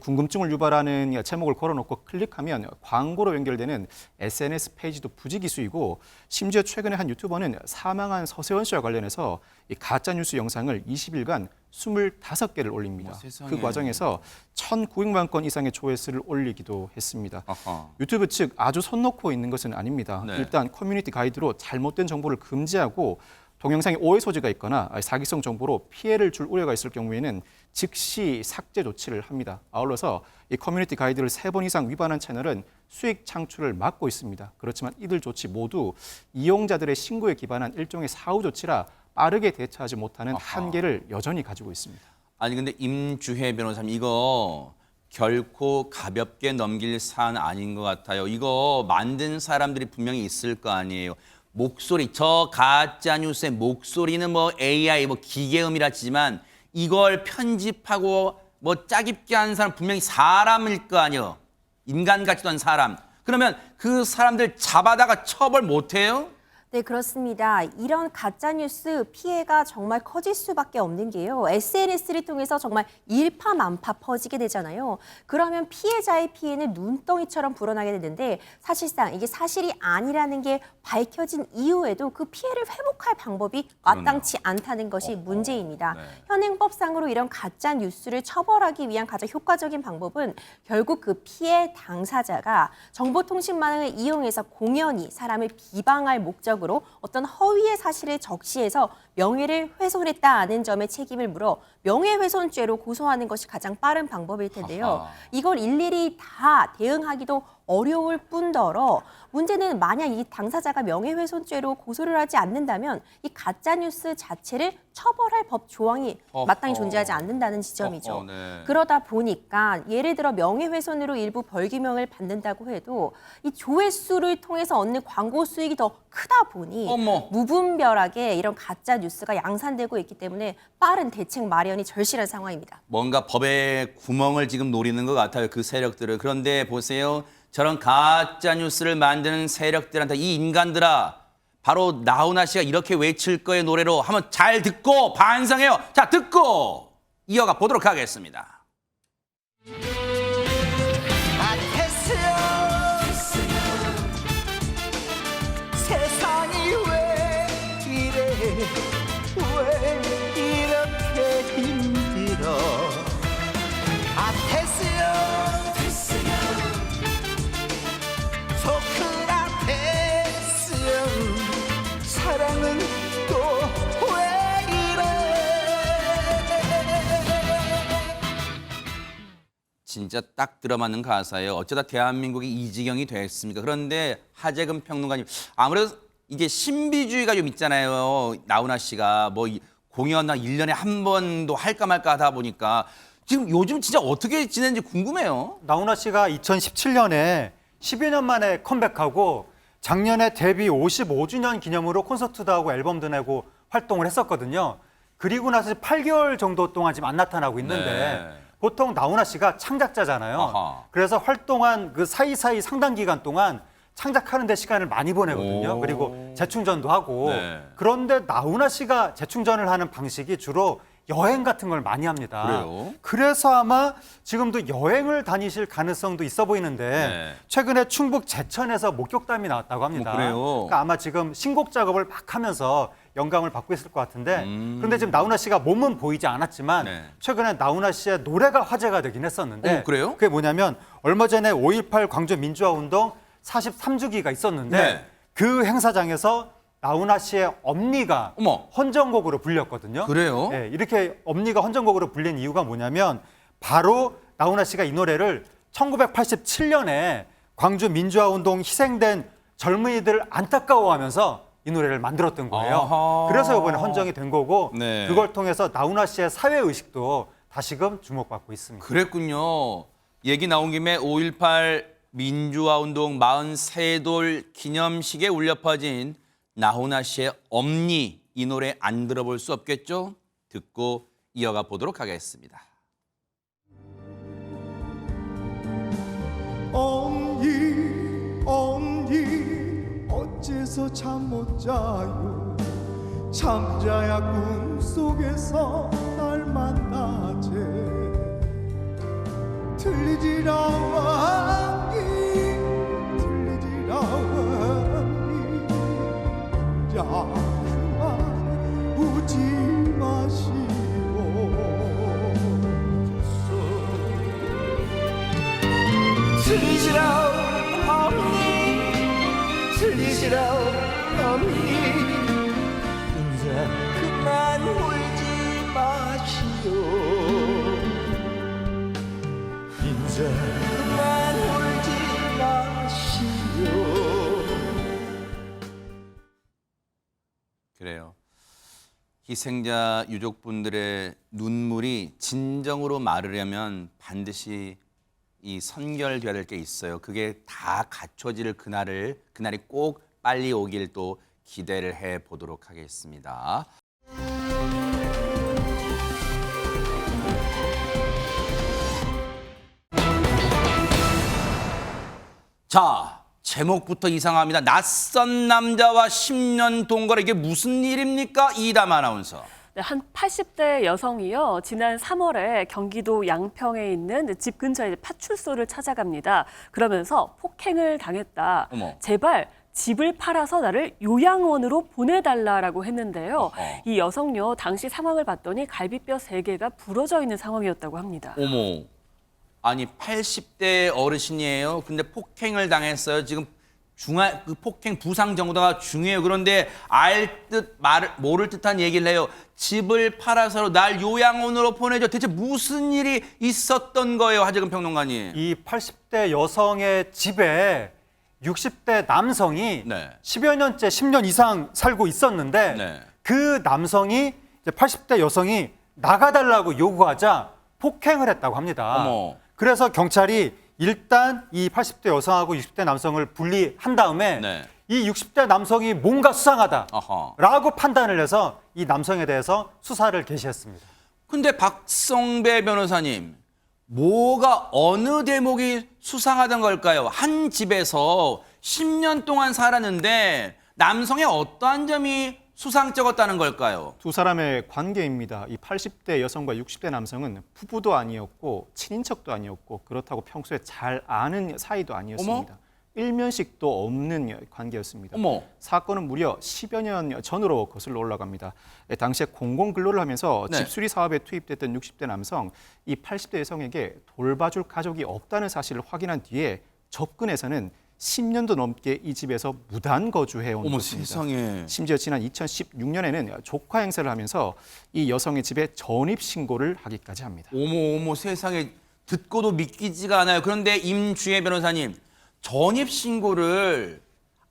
궁금증을 유발하는 제목을 걸어놓고 클릭하면 광고로 연결되는 SNS 페이지도 부지기수이고 심지어 최근에 한 유튜버는 사망한 서세원 씨와 관련해서 이 가짜 뉴스 영상을 20일간 25개를 올립니다. 세상에. 그 과정에서 1,900만 건 이상의 조회수를 올리기도 했습니다. 아하. 유튜브 측 아주 손 놓고 있는 것은 아닙니다. 네. 일단 커뮤니티 가이드로 잘못된 정보를 금지하고 동영상에 오해 소지가 있거나 사기성 정보로 피해를 줄 우려가 있을 경우에는 즉시 삭제 조치를 합니다. 아울러서 이 커뮤니티 가이드를 3번 이상 위반한 채널은 수익 창출을 막고 있습니다. 그렇지만 이들 조치 모두 이용자들의 신고에 기반한 일종의 사후 조치라 빠르게 대처하지 못하는 한계를 여전히 가지고 있습니다. 아니 근데 임주혜 변호사님 이거 결코 가볍게 넘길 사안 아닌 것 같아요. 이거 만든 사람들이 분명히 있을 거 아니에요. 목소리, 저 가짜 뉴스의 목소리는 뭐 AI, 뭐 기계음이라 치지만 이걸 편집하고 뭐 짜깁게 하는 사람 분명히 사람일 거 아니에요. 인간 같지도 않은 사람. 그러면 그 사람들 잡아다가 처벌 못 해요? 네, 그렇습니다. 이런 가짜뉴스 피해가 정말 커질 수밖에 없는 게요. SNS를 통해서 정말 일파만파 퍼지게 되잖아요. 그러면 피해자의 피해는 눈덩이처럼 불어나게 되는데 사실상 이게 사실이 아니라는 게 밝혀진 이후에도 그 피해를 회복할 방법이 마땅치 않다는 것이 문제입니다. 네. 현행법상으로 이런 가짜뉴스를 처벌하기 위한 가장 효과적인 방법은 결국 그 피해 당사자가 정보통신망을 이용해서 공연히 사람을 비방할 목적으로 어떤 허위의 사실을 적시해서 명예를 훼손했다는 점에 책임을 물어 명예훼손죄로 고소하는 것이 가장 빠른 방법일 텐데요. 아하. 이걸 일일이 다 대응하기도 어려울 뿐더러 문제는 만약 이 당사자가 명예훼손죄로 고소를 하지 않는다면 이 가짜뉴스 자체를 처벌할 법 조항이 마땅히 존재하지 않는다는 지점이죠. 네. 그러다 보니까 예를 들어 명예훼손으로 일부 벌금형을 받는다고 해도 이 조회수를 통해서 얻는 광고 수익이 더 크다 보니 어머. 무분별하게 이런 가짜 뉴스가 양산되고 있기 때문에 빠른 대책 마련이 절실한 상황입니다. 뭔가 법의 구멍을 지금 노리는 것 같아요. 그 세력들은. 그런데 보세요. 저런 가짜 뉴스를 만드는 세력들한테 이 인간들아, 바로 나훈아 씨가 이렇게 외칠 거의 노래로 한번 잘 듣고 반성해요. 자, 듣고 이어가 보도록 하겠습니다. 세상이 왜 이래 왜 이렇게 힘들어 됐어요 좋구나 됐어요 사랑은 또 왜 이래 진짜 딱 들어맞는 가사예요. 어쩌다 대한민국이 이 지경이 됐습니까? 그런데 하재근 평론가님, 아무래도 이게 신비주의가 좀 있잖아요. 나훈아 씨가 뭐 공연 한 1년에 한 번도 할까 말까 하다 보니까 지금 요즘 진짜 어떻게 지내는지 궁금해요. 나훈아 씨가 2017년에 10여 년 만에 컴백하고 작년에 데뷔 55주년 기념으로 콘서트도 하고 앨범도 내고 활동을 했었거든요. 그리고 나서 8개월 정도 동안 지금 안 나타나고 있는데 네. 보통 나훈아 씨가 창작자잖아요. 아하. 그래서 활동한 그 사이사이 상당 기간 동안 창작하는 데 시간을 많이 보내거든요. 오. 그리고 재충전도 하고. 네. 그런데 나훈아 씨가 재충전을 하는 방식이 주로 여행 같은 걸 많이 합니다. 그래요? 그래서 아마 지금도 여행을 다니실 가능성도 있어 보이는데 네. 최근에 충북 제천에서 목격담이 나왔다고 합니다. 그래요? 그러니까 아마 지금 신곡 작업을 막 하면서 영감을 받고 있을 것 같은데 그런데 지금 나훈아 씨가 몸은 보이지 않았지만 네. 최근에 나훈아 씨의 노래가 화제가 되긴 했었는데 그래요? 그게 뭐냐면 얼마 전에 5.18 광주 민주화운동 43주기가 있었는데 네. 그 행사장에서 나훈아 씨의 엄니가 어머. 헌정곡으로 불렸거든요. 그래요? 네, 이렇게 엄니가 헌정곡으로 불린 이유가 뭐냐면 바로 나훈아 씨가 이 노래를 1987년에 광주 민주화운동 희생된 젊은이들을 안타까워하면서 이 노래를 만들었던 거예요. 아하. 그래서 이번에 헌정이 된 거고 네. 그걸 통해서 나훈아 씨의 사회의식도 다시금 주목받고 있습니다. 그랬군요. 얘기 나온 김에 5.18 민주화운동 43돌 기념식에 울려 퍼진 나훈아 씨의 엄니, 이 노래 안 들어볼 수 없겠죠? 듣고 이어가 보도록 하겠습니다. 엄니 엄니 어째서 잠 못 자요 잠자야 꿈속에서 날 만나재 들리지라 왕이 들리지라 왕이 자 그만 우지 마시오 들리지라 엄니 들리지라 엄니 이제 그만 울지 마시오 이제 그만 울지 마시오 그래요. 희생자 유족분들의 눈물이 진정으로 마르려면 반드시 이 선결돼야 될 게 있어요. 그게 다 갖춰질 그날이 꼭 빨리 오길 또 기대를 해 보도록 하겠습니다. 자, 제목부터 이상합니다. 낯선 남자와 10년 동거래 이게 무슨 일입니까? 이담 아나운서. 네, 한 80대 여성이요. 지난 3월에 경기도 양평에 있는 집 근처에 파출소를 찾아갑니다. 그러면서 폭행을 당했다. 어머. 제발 집을 팔아서 나를 요양원으로 보내달라라고 했는데요. 이 여성요. 당시 상황을 봤더니 갈비뼈 3개가 부러져 있는 상황이었다고 합니다. 어머. 아니 80대 어르신이에요. 근데 폭행을 당했어요. 지금 그 폭행 부상 정도가 중요해요. 그런데 모를 듯한 얘기를 해요. 집을 팔아서 날 요양원으로 보내줘. 대체 무슨 일이 있었던 거예요, 하재근 평론가님? 이 80대 여성의 집에 60대 남성이 네. 10여 년째 10년 이상 살고 있었는데 네. 그 남성이 이제 80대 여성이 나가달라고 요구하자 폭행을 했다고 합니다. 어머. 그래서 경찰이 일단 이 80대 여성하고 60대 남성을 분리한 다음에 네. 이 60대 남성이 뭔가 수상하다라고 어허. 판단을 해서 이 남성에 대해서 수사를 개시했습니다. 근데 박성배 변호사님, 뭐가 어느 대목이 수상하던 걸까요? 한 집에서 10년 동안 살았는데 남성의 어떠한 점이 수상쩍었다는 걸까요? 두 사람의 관계입니다. 이 80대 여성과 60대 남성은 부부도 아니었고 친인척도 아니었고 그렇다고 평소에 잘 아는 사이도 아니었습니다. 일면식도 없는 관계였습니다. 어머. 사건은 무려 10여 년 전으로 거슬러 올라갑니다. 당시에 공공근로를 하면서 네. 집수리 사업에 투입됐던 60대 남성, 이 80대 여성에게 돌봐줄 가족이 없다는 사실을 확인한 뒤에 접근해서는 10년도 넘게 이 집에서 무단 거주해온 어머 것입니다. 세상에. 심지어 지난 2016년에는 조카 행세를 하면서 이 여성의 집에 전입 신고를 하기까지 합니다. 어머 세상에, 듣고도 믿기지가 않아요. 그런데 임주혜 변호사님, 전입 신고를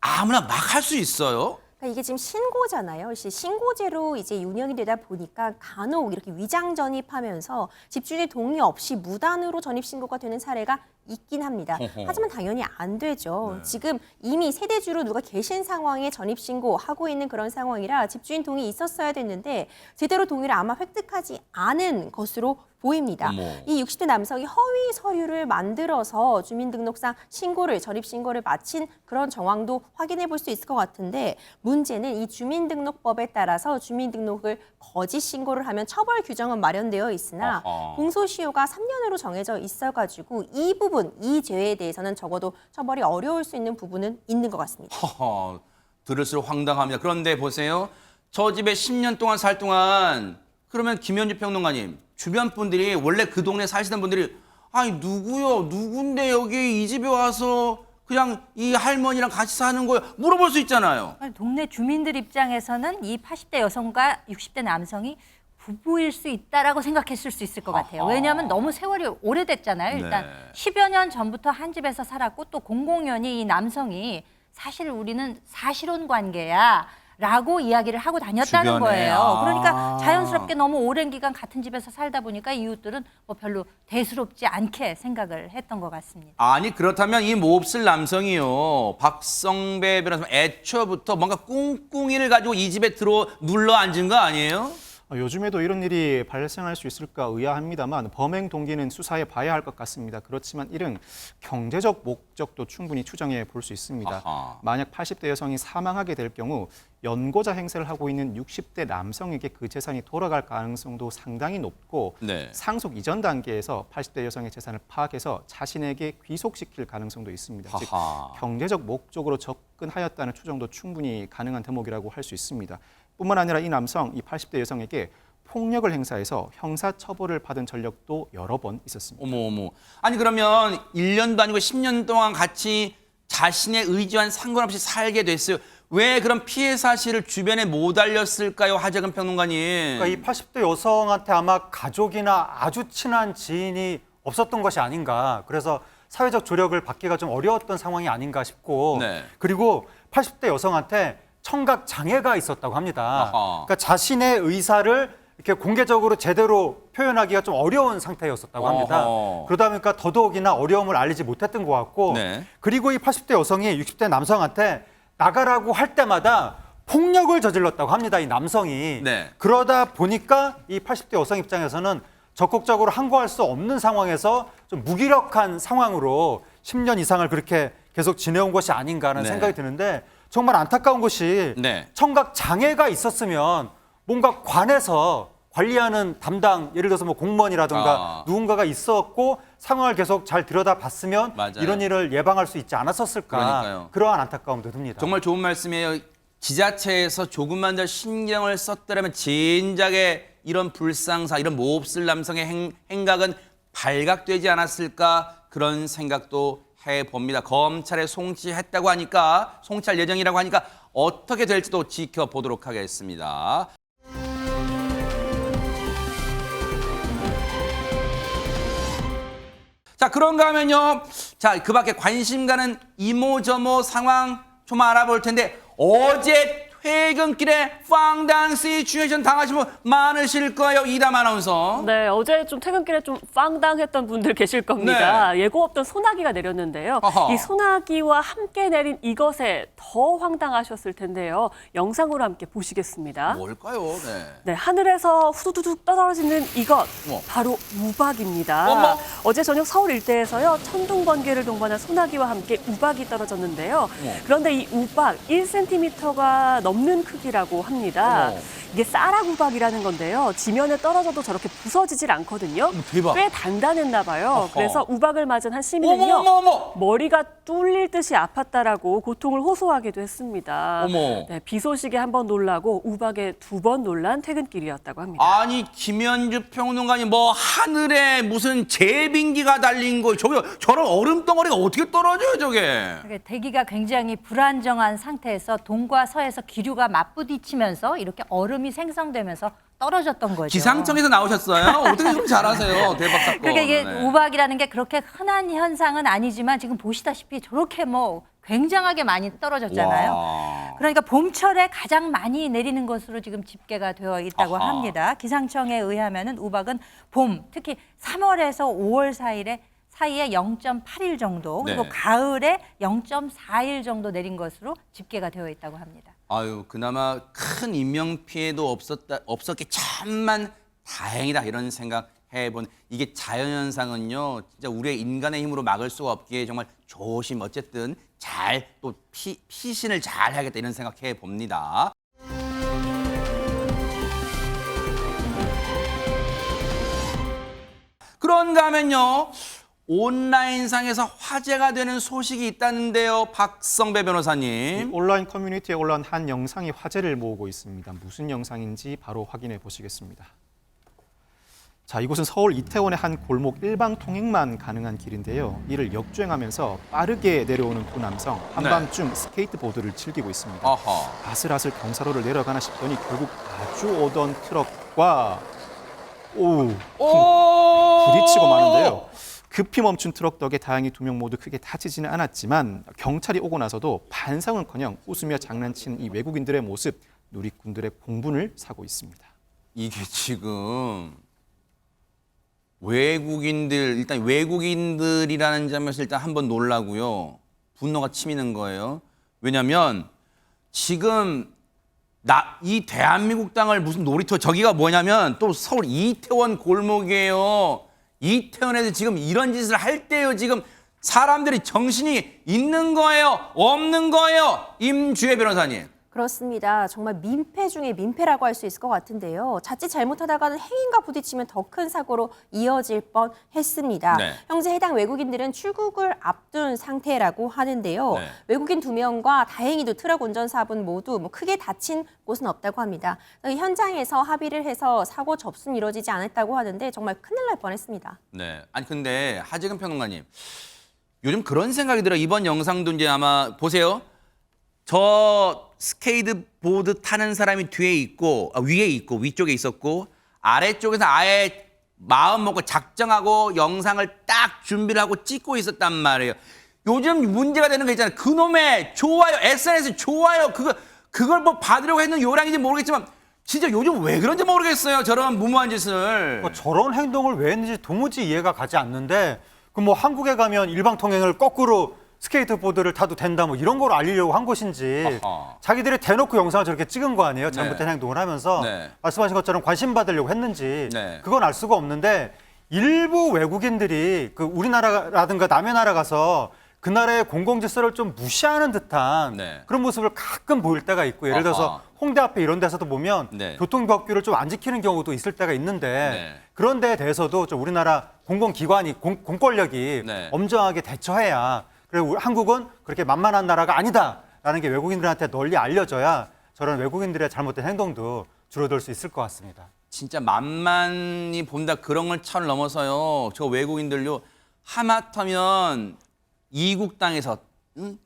아무나 막 할 수 있어요? 그러니까 이게 지금 신고잖아요. 신고제로 이제 운영이 되다 보니까 간혹 이렇게 위장 전입하면서 집주인의 동의 없이 무단으로 전입 신고가 되는 사례가 있긴 합니다. 허허. 하지만 당연히 안 되죠. 지금 이미 세대주로 누가 계신 상황에 전입 신고하고 있는 그런 상황이라 집주인 동의 있었어야 됐는데 제대로 동의를 아마 획득하지 않은 것으로 보입니다. 어머. 이 60대 남성이 허위 서류를 만들어서 주민등록상 신고를 전입 신고를 마친 그런 정황도 확인해 볼 수 있을 것 같은데 문제는 이 주민등록법에 따라서 주민등록을 거짓 신고를 하면 처벌 규정은 마련되어 있으나 어허. 공소시효가 3년으로 정해져 있어가지고 이 부분, 이 죄에 대해서는 적어도 처벌이 어려울 수 있는 부분은 있는 것 같습니다. 허허, 들을수록 황당합니다. 그런데 보세요. 저 집에 10년 동안 살 동안, 그러면 김현주 평론가님, 주변 분들이, 원래 그 동네 사시던 분들이, 아니 누구요? 누군데 여기 이 집에 와서 그냥 이 할머니랑 같이 사는 거예요? 물어볼 수 있잖아요. 동네 주민들 입장에서는 이 80대 여성과 60대 남성이 부부일 수 있다라고 생각했을 수 있을 것 같아요. 왜냐하면 너무 세월이 오래됐잖아요. 일단 네. 10여 년 전부터 한 집에서 살았고 또 공공연히 이 남성이 사실 우리는 사실혼 관계야 라고 이야기를 하고 다녔다는 주변에. 거예요. 그러니까 자연스럽게 너무 오랜 기간 같은 집에서 살다 보니까 이웃들은 뭐 별로 대수롭지 않게 생각을 했던 것 같습니다. 아니 그렇다면 이 몹쓸 남성이요, 박성배 변호사님 애초부터 뭔가 꿍꿍이를 가지고 이 집에 눌러 앉은 거 아니에요? 요즘에도 이런 일이 발생할 수 있을까 의아합니다만 범행 동기는 수사해 봐야 할 것 같습니다. 그렇지만 이런 경제적 목적도 충분히 추정해 볼 수 있습니다. 아하. 만약 80대 여성이 사망하게 될 경우 연고자 행세를 하고 있는 60대 남성에게 그 재산이 돌아갈 가능성도 상당히 높고 네. 상속 이전 단계에서 80대 여성의 재산을 파악해서 자신에게 귀속시킬 가능성도 있습니다. 즉 하하. 경제적 목적으로 접근하였다는 추정도 충분히 가능한 대목이라고 할 수 있습니다. 뿐만 아니라 이 남성, 이 80대 여성에게 폭력을 행사해서 형사처벌을 받은 전력도 여러 번 있었습니다. 어머. 아니 그러면 1년도 아니고 10년 동안 같이 자신의 의지와 상관없이 살게 됐어요. 왜 그런 피해 사실을 주변에 못 알렸을까요, 하재근 평론가님? 그러니까 이 80대 여성한테 아마 가족이나 아주 친한 지인이 없었던 것이 아닌가. 그래서 사회적 조력을 받기가 좀 어려웠던 상황이 아닌가 싶고 네. 그리고 80대 여성한테 청각 장애가 있었다고 합니다. 아하. 그러니까 자신의 의사를 이렇게 공개적으로 제대로 표현하기가 좀 어려운 상태였었다고 합니다. 어허. 그러다 보니까 더더욱이나 어려움을 알리지 못했던 것 같고 네. 그리고 이 80대 여성이 60대 남성한테 나가라고 할 때마다 폭력을 저질렀다고 합니다. 이 남성이. 네. 그러다 보니까 이 80대 여성 입장에서는 적극적으로 항거할 수 없는 상황에서 좀 무기력한 상황으로 10년 이상을 그렇게 계속 지내온 것이 아닌가 하는 네. 생각이 드는데 정말 안타까운 것이 네. 청각 장애가 있었으면 뭔가 관에서 관리하는 담당 예를 들어서 뭐 공무원이라든가 누군가가 있었고 상황을 계속 잘 들여다봤으면 맞아요. 이런 일을 예방할 수 있지 않았었을까 그러니까요. 그러한 안타까움도 듭니다. 정말 좋은 말씀이에요. 지자체에서 조금만 더 신경을 썼더라면 진작에 이런 불상사, 이런 몹쓸 남성의 행각은 발각되지 않았을까 그런 생각도 해봅니다. 검찰에 송치했다고 하니까 송치할 예정이라고 하니까 어떻게 될지도 지켜보도록 하겠습니다. 자, 그런가 하면요. 자, 그 밖에 관심 가는 이모저모 상황 좀 알아볼 텐데 어제 퇴근길에 빵당 시츄에이션 당하신 분 많으실 거예요. 이담 아나운서. 네, 어제 좀 퇴근길에 좀 빵당했던 분들 계실 겁니다. 예고 없던 소나기가 내렸는데요. 어허. 이 소나기와 함께 내린 이것에 더 황당하셨을 텐데요. 영상으로 함께 보시겠습니다. 뭘까요? 네. 네, 하늘에서 후두둑 떨어지는 이것, 어머. 바로 우박입니다. 어머. 어제 저녁 서울 일대에서요, 천둥 번개를 동반한 소나기와 함께 우박이 떨어졌는데요. 어머. 그런데 이 우박 1cm가 넘는 크기라고 합니다. 어머. 이게 쌀락 우박이라는 건데요. 지면에 떨어져도 저렇게 부서지질 않거든요. 대박. 꽤 단단했나 봐요. 어허. 그래서 우박을 맞은 한 시민은요. 어머. 머리가 뚫릴 듯이 아팠다라고 고통을 호소하기도 했습니다. 어머. 네, 비 소식에 한 번 놀라고 우박에 2번 놀란 퇴근길이었다고 합니다. 아니 김현주 평론가님 뭐 하늘에 무슨 제빙기가 달린 거 저런 얼음 덩어리가 어떻게 떨어져요 저게? 대기가 굉장히 불안정한 상태에서 동과 서에서 기류가 맞부딪히면서 이렇게 얼음이 생성되면서 떨어졌던 거죠. 기상청에서 나오셨어요? 어떻게 좀 잘하세요? 대박 사건. 그러니까 이게 네. 우박이라는 게 그렇게 흔한 현상은 아니지만 지금 보시다시피 저렇게 뭐 굉장하게 많이 떨어졌잖아요. 와. 그러니까 봄철에 가장 많이 내리는 것으로 지금 집계가 되어 있다고 아하. 합니다. 기상청에 의하면은 우박은 봄, 특히 3월에서 5월 사이에 0.8일 정도, 그리고 네. 가을에 0.4일 정도 내린 것으로 집계가 되어 있다고 합니다. 아유 그나마 큰 인명 피해도 없었기 참만 다행이다 이런 생각 해본 이게 자연현상은요 진짜 우리의 인간의 힘으로 막을 수가 없기에 정말 조심 어쨌든 잘 또 피신을 잘 해야겠다 이런 생각해 봅니다. 그런가 하면요 온라인상에서 화제가 되는 소식이 있다는데요 박성배 변호사님. 온라인 커뮤니티에 올라온 한 영상이 화제를 모으고 있습니다. 무슨 영상인지 바로 확인해 보시겠습니다. 자, 이곳은 서울 이태원의 한 골목 일방 통행만 가능한 길인데요. 이를 역주행하면서 빠르게 내려오는 두 남성 한밤중 스케이트보드를 즐기고 있습니다. 어허. 아슬아슬 경사로를 내려가나 싶더니 결국 마주 오던 트럭과 부딪히고 마는데요. 급히 멈춘 트럭 덕에 다행히 2명 모두 크게 다치지는 않았지만 경찰이 오고 나서도 반성은커녕 웃으며 장난치는 이 외국인들의 모습 누리꾼들의 공분을 사고 있습니다. 이게 지금 일단 외국인들이라는 점에서 일단 한번 놀라고요. 분노가 치미는 거예요. 왜냐하면 지금 이 대한민국 땅을 무슨 놀이터 저기가 뭐냐면 또 서울 이태원 골목이에요. 이태원에서 지금 이런 짓을 할 때요. 지금 사람들이 정신이 있는 거예요? 없는 거예요? 임주혜 변호사님. 그렇습니다. 정말 민폐 중에 민폐라고 할 수 있을 것 같은데요. 자칫 잘못하다가는 행인과 부딪히면 더 큰 사고로 이어질 뻔했습니다. 네. 현재 해당 외국인들은 출국을 앞둔 상태라고 하는데요. 네. 외국인 2명과 다행히도 트럭 운전사분 모두 크게 다친 곳은 없다고 합니다. 현장에서 합의를 해서 사고 접수는 이루어지지 않았다고 하는데 정말 큰일 날 뻔했습니다. 네. 아니 근데 하재근 평론가님 요즘 그런 생각이 들어요. 이번 영상도 이제 아마 보세요. 저 스케이트보드 타는 사람이 뒤에 있고 위에 있고 위쪽에 있었고 아래쪽에서 아예 마음 먹고 작정하고 영상을 딱 준비를 하고 찍고 있었단 말이에요. 요즘 문제가 되는 거 있잖아요. 그놈의 좋아요, SNS 좋아요 그걸 뭐 받으려고 했는 요량인지 모르겠지만 진짜 요즘 왜 그런지 모르겠어요. 저런 무모한 짓을. 저런 행동을 왜 했는지 도무지 이해가 가지 않는데 그 뭐 한국에 가면 일방 통행을 거꾸로 스케이트보드를 타도 된다 뭐 이런 걸 알리려고 한 것인지 아하. 자기들이 대놓고 영상을 저렇게 찍은 거 아니에요? 잘못된 네. 행동을 하면서 네. 말씀하신 것처럼 관심 받으려고 했는지 네. 그건 알 수가 없는데 일부 외국인들이 그 우리나라라든가 남의 나라 가서 그날의 공공질서를 좀 무시하는 듯한 네. 그런 모습을 가끔 보일 때가 있고 예를 들어서 아하. 홍대 앞에 이런 데서도 보면 네. 교통법규를 좀 안 지키는 경우도 있을 때가 있는데 네. 그런 데에 대해서도 좀 우리나라 공공기관이 공권력이 네. 엄정하게 대처해야 그리고 한국은 그렇게 만만한 나라가 아니다라는 게 외국인들한테 널리 알려져야 저런 외국인들의 잘못된 행동도 줄어들 수 있을 것 같습니다. 진짜 만만히 본다 그런 걸 차를 넘어서요. 저 외국인들요. 하마터면 이국 땅에서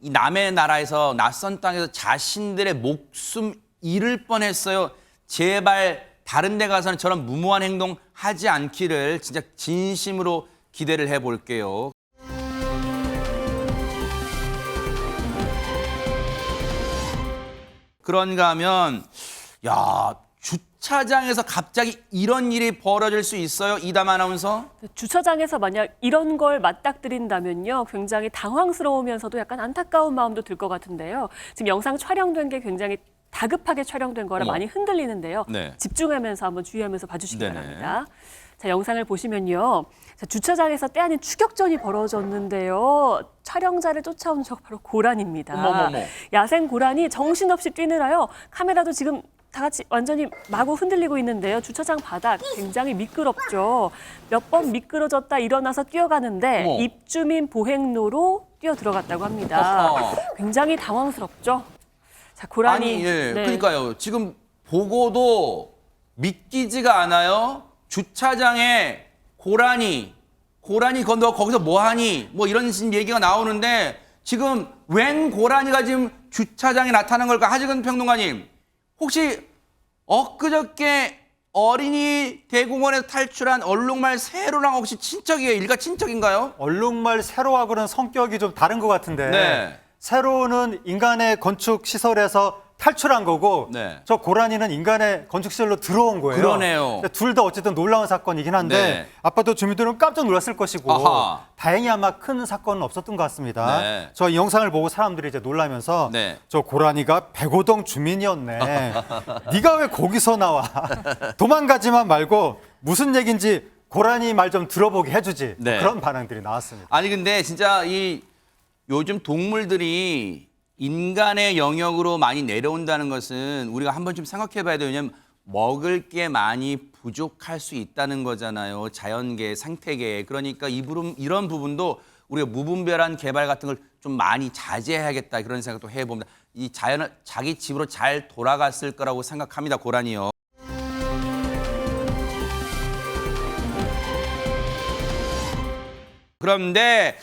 이 남의 나라에서 낯선 땅에서 자신들의 목숨 잃을 뻔했어요. 제발 다른 데 가서는 저런 무모한 행동 하지 않기를 진짜 진심으로 기대를 해볼게요. 그런가 하면 야 주차장에서 갑자기 이런 일이 벌어질 수 있어요? 이담 아나운서? 주차장에서 만약 이런 걸 맞닥뜨린다면요, 굉장히 당황스러우면서도 약간 안타까운 마음도 들 것 같은데요. 지금 영상 촬영된 게 굉장히 다급하게 촬영된 거라 어머. 많이 흔들리는데요. 네. 집중하면서 한번 주의하면서 봐주시기 네네. 바랍니다. 자, 영상을 보시면요. 자, 주차장에서 때 아닌 추격전이 벌어졌는데요. 촬영자를 쫓아오는 저 바로 고란입니다. 어머머머. 야생 고란이 정신없이 뛰느라요. 카메라도 지금 다 같이 완전히 마구 흔들리고 있는데요. 주차장 바닥 굉장히 미끄럽죠. 몇 번 미끄러졌다 일어나서 뛰어가는데 어머. 입주민 보행로로 뛰어 들어갔다고 합니다. 어허. 굉장히 당황스럽죠. 자, 고란이 아니, 예. 네. 그러니까요. 지금 보고도 믿기지가 않아요. 주차장에 고라니 너 거기서 뭐 하니? 뭐 이런 얘기가 나오는데 지금 웬 고라니가 지금 주차장에 나타난 걸까? 하지근 평론가님, 혹시 엊그저께 어린이 대공원에서 탈출한 얼룩말 세로랑 혹시 친척이에요? 일가 친척인가요? 얼룩말 세로하고는 성격이 좀 다른 것 같은데 네. 세로는 인간의 건축 시설에서 탈출한 거고 네. 저 고라니는 인간의 건축 시설로 들어온 거예요. 그러네요. 둘 다 어쨌든 놀라운 사건이긴 한데 네. 아빠도 주민들은 깜짝 놀랐을 것이고 아하. 다행히 아마 큰 사건은 없었던 것 같습니다. 네. 저 이 영상을 보고 사람들이 이제 놀라면서 네. 저 고라니가 백오동 주민이었네. 네가 왜 거기서 나와? 도망가지만 말고 무슨 얘긴지 고라니 말 좀 들어보게 해주지. 네. 그런 반응들이 나왔습니다. 아니 근데 진짜 이 요즘 동물들이 인간의 영역으로 많이 내려온다는 것은 우리가 한번 좀 생각해 봐야 돼요. 왜냐하면 먹을 게 많이 부족할 수 있다는 거잖아요. 자연계, 생태계. 그러니까 이런 부분도 우리가 무분별한 개발 같은 걸 좀 많이 자제해야겠다 그런 생각도 해봅니다. 이 자연을 자기 집으로 잘 돌아갔을 거라고 생각합니다. 고라니요. 그런데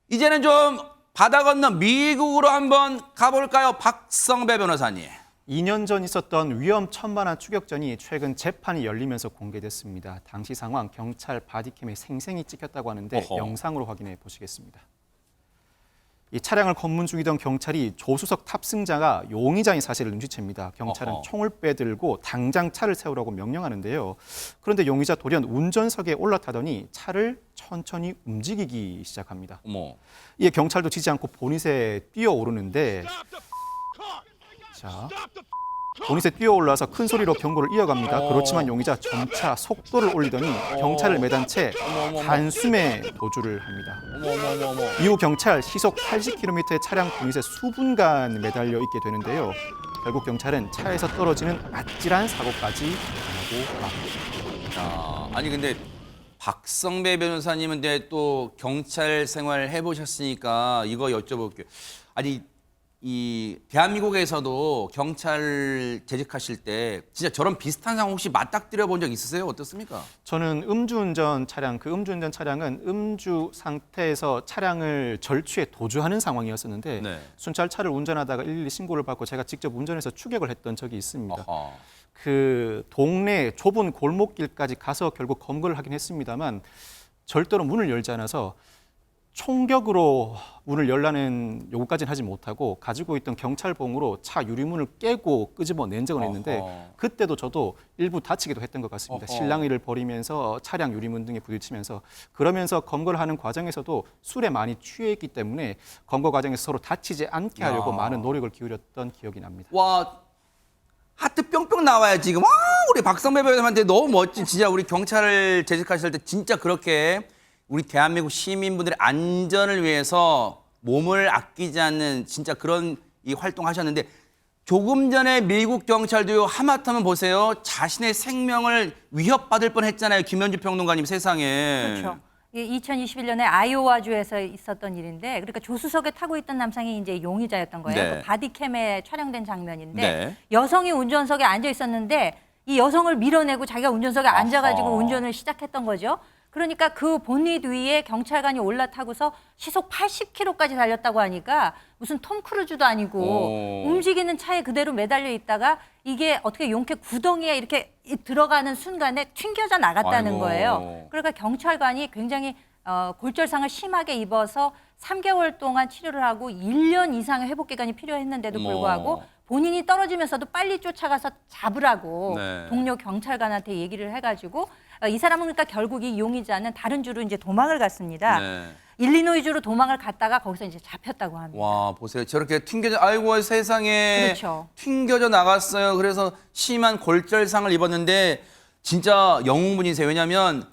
이제는 좀 바다 건너 미국으로 한번 가볼까요? 박성배 변호사님. 2년 전 있었던 위험천만한 추격전이 최근 재판이 열리면서 공개됐습니다. 당시 상황 경찰 바디캠에 생생히 찍혔다고 하는데 어허. 영상으로 확인해 보시겠습니다. 이 차량을 검문 중이던 경찰이 조수석 탑승자가 용의자인 사실을 눈치챕니다. 경찰은 어허. 총을 빼들고 당장 차를 세우라고 명령하는데요. 그런데 용의자 돌연 운전석에 올라타더니 차를 천천히 움직이기 시작합니다. 어머. 이에 경찰도 지지 않고 보닛에 뛰어오르는데 자, 보닛에 뛰어올라서 큰 소리로 경고를 이어갑니다. 그렇지만 용의자 점차 속도를 올리더니 경찰을 매단 채 단숨에 도주를 합니다. 어머. 이후 경찰 시속 80km의 차량 보닛에 수분간 매달려 있게 되는데요. 결국 경찰은 차에서 떨어지는 아찔한 사고까지 당하고 맙니다. 야, 아니 근데 박성배 변호사님은 근데 또 경찰 생활 해보셨으니까 이거 여쭤볼게요. 아니 이 대한민국에서도 경찰 재직하실 때 진짜 저런 비슷한 상황 혹시 맞닥뜨려 본 적 있으세요? 어떻습니까? 저는 음주운전 차량, 그 음주운전 차량은 음주 상태에서 차량을 절취해 도주하는 상황이었었는데 네. 순찰차를 운전하다가 112 신고를 받고 제가 직접 운전해서 추격을 했던 적이 있습니다. 어허. 그 동네 좁은 골목길까지 가서 결국 검거를 하긴 했습니다만 절대로 문을 열지 않아서 총격으로 문을 열라는 요구까지는 하지 못하고 가지고 있던 경찰봉으로 차 유리문을 깨고 끄집어낸 적은 있는데 어허. 그때도 저도 일부 다치기도 했던 것 같습니다. 어허. 실랑이를 벌이면서 차량 유리문 등에 부딪히면서 그러면서 검거를 하는 과정에서도 술에 많이 취해 있기 때문에 검거 과정에서 서로 다치지 않게 하려고 야. 많은 노력을 기울였던 기억이 납니다. 와 하트 뿅뿅 나와요 지금. 우리 박성배 변호사한테 너무 멋진 진짜 우리 경찰을 재직하실 때 진짜 그렇게 우리 대한민국 시민분들의 안전을 위해서 몸을 아끼지 않는 진짜 그런 이 활동하셨는데 조금 전에 미국 경찰도요 하마터면 보세요 자신의 생명을 위협받을 뻔했잖아요. 김현주 평론가님 세상에. 그렇죠. 2021년에 아이오와주에서 있었던 일인데, 그러니까 조수석에 타고 있던 남성이 이제 용의자였던 거예요. 네. 그 바디캠에 촬영된 장면인데 네. 여성이 운전석에 앉아 있었는데 이 여성을 밀어내고 자기가 운전석에 앉아가지고 아하. 운전을 시작했던 거죠. 그러니까 그 본닛 위에 경찰관이 올라타고서 시속 80km까지 달렸다고 하니까 무슨 톰 크루즈도 아니고 오. 움직이는 차에 그대로 매달려 있다가 이게 어떻게 용케 구덩이에 이렇게 들어가는 순간에 튕겨져 나갔다는 아이고. 거예요. 그러니까 경찰관이 굉장히 골절상을 심하게 입어서 3개월 동안 치료를 하고 1년 이상의 회복 기간이 필요했는데도 불구하고 본인이 떨어지면서도 빨리 쫓아가서 잡으라고 네. 동료 경찰관한테 얘기를 해가지고 이 사람은 그러니까 결국 이 용의자는 다른 주로 이제 도망을 갔습니다. 네. 일리노이주로 도망을 갔다가 거기서 이제 잡혔다고 합니다. 와 보세요 저렇게 튕겨져 아이고 세상에 그렇죠. 튕겨져 나갔어요. 그래서 심한 골절상을 입었는데 진짜 영웅분이세요. 왜냐하면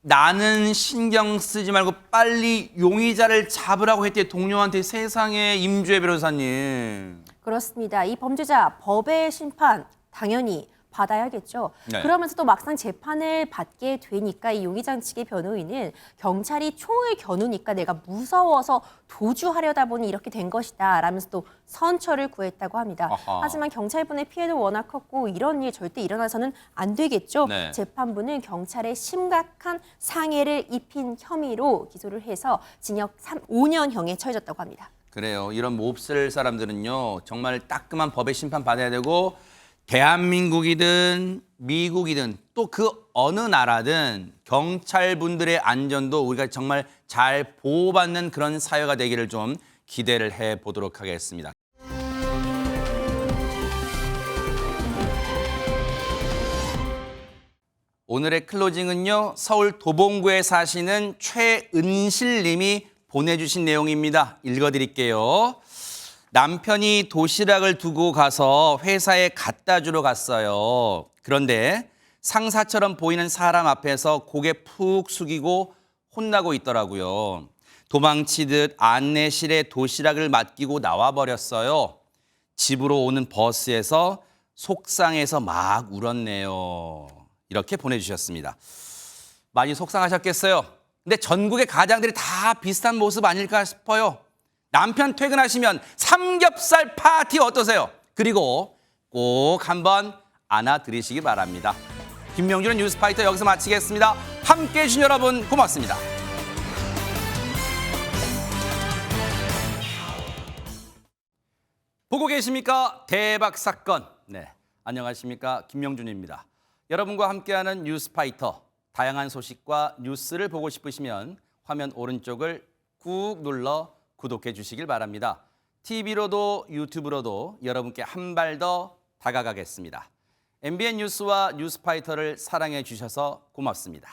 나는 신경 쓰지 말고 빨리 용의자를 잡으라고 했대 동료한테. 세상에 임주혜 변호사님. 그렇습니다. 이 범죄자 법의 심판 당연히 받아야겠죠. 네. 그러면서 또 막상 재판을 받게 되니까 이 용의자 측의 변호인은 경찰이 총을 겨누니까 내가 무서워서 도주하려다 보니 이렇게 된 것이다 라면서 또 선처를 구했다고 합니다. 아하. 하지만 경찰분의 피해도 워낙 컸고 이런 일 절대 일어나서는 안 되겠죠. 네. 재판부는 경찰에 심각한 상해를 입힌 혐의로 기소를 해서 징역 5년형에 처해졌다고 합니다. 그래요. 이런 몹쓸 사람들은요 정말 따끔한 법의 심판 받아야 되고 대한민국이든 미국이든 또 그 어느 나라든 경찰분들의 안전도 우리가 정말 잘 보호받는 그런 사회가 되기를 좀 기대를 해보도록 하겠습니다. 오늘의 클로징은요 서울 도봉구에 사시는 최은실 님이 보내주신 내용입니다. 읽어드릴게요. 남편이 도시락을 두고 가서 회사에 갖다 주러 갔어요. 그런데 상사처럼 보이는 사람 앞에서 고개 푹 숙이고 혼나고 있더라고요. 도망치듯 안내실에 도시락을 맡기고 나와버렸어요. 집으로 오는 버스에서 속상해서 막 울었네요. 이렇게 보내주셨습니다. 많이 속상하셨겠어요. 근데 전국의 가장들이 다 비슷한 모습 아닐까 싶어요. 남편 퇴근하시면 삼겹살 파티 어떠세요? 그리고 꼭 한번 안아드리시기 바랍니다. 김명준의 뉴스파이터 여기서 마치겠습니다. 함께해 주신 여러분 고맙습니다. 보고 계십니까? 대박 사건. 네, 안녕하십니까? 김명준입니다. 여러분과 함께하는 뉴스파이터. 다양한 소식과 뉴스를 보고 싶으시면 화면 오른쪽을 꾹 눌러 구독해 주시길 바랍니다. TV로도 유튜브로도 여러분께 한 발 더 다가가겠습니다. MBN 뉴스와 뉴스파이터를 사랑해 주셔서 고맙습니다.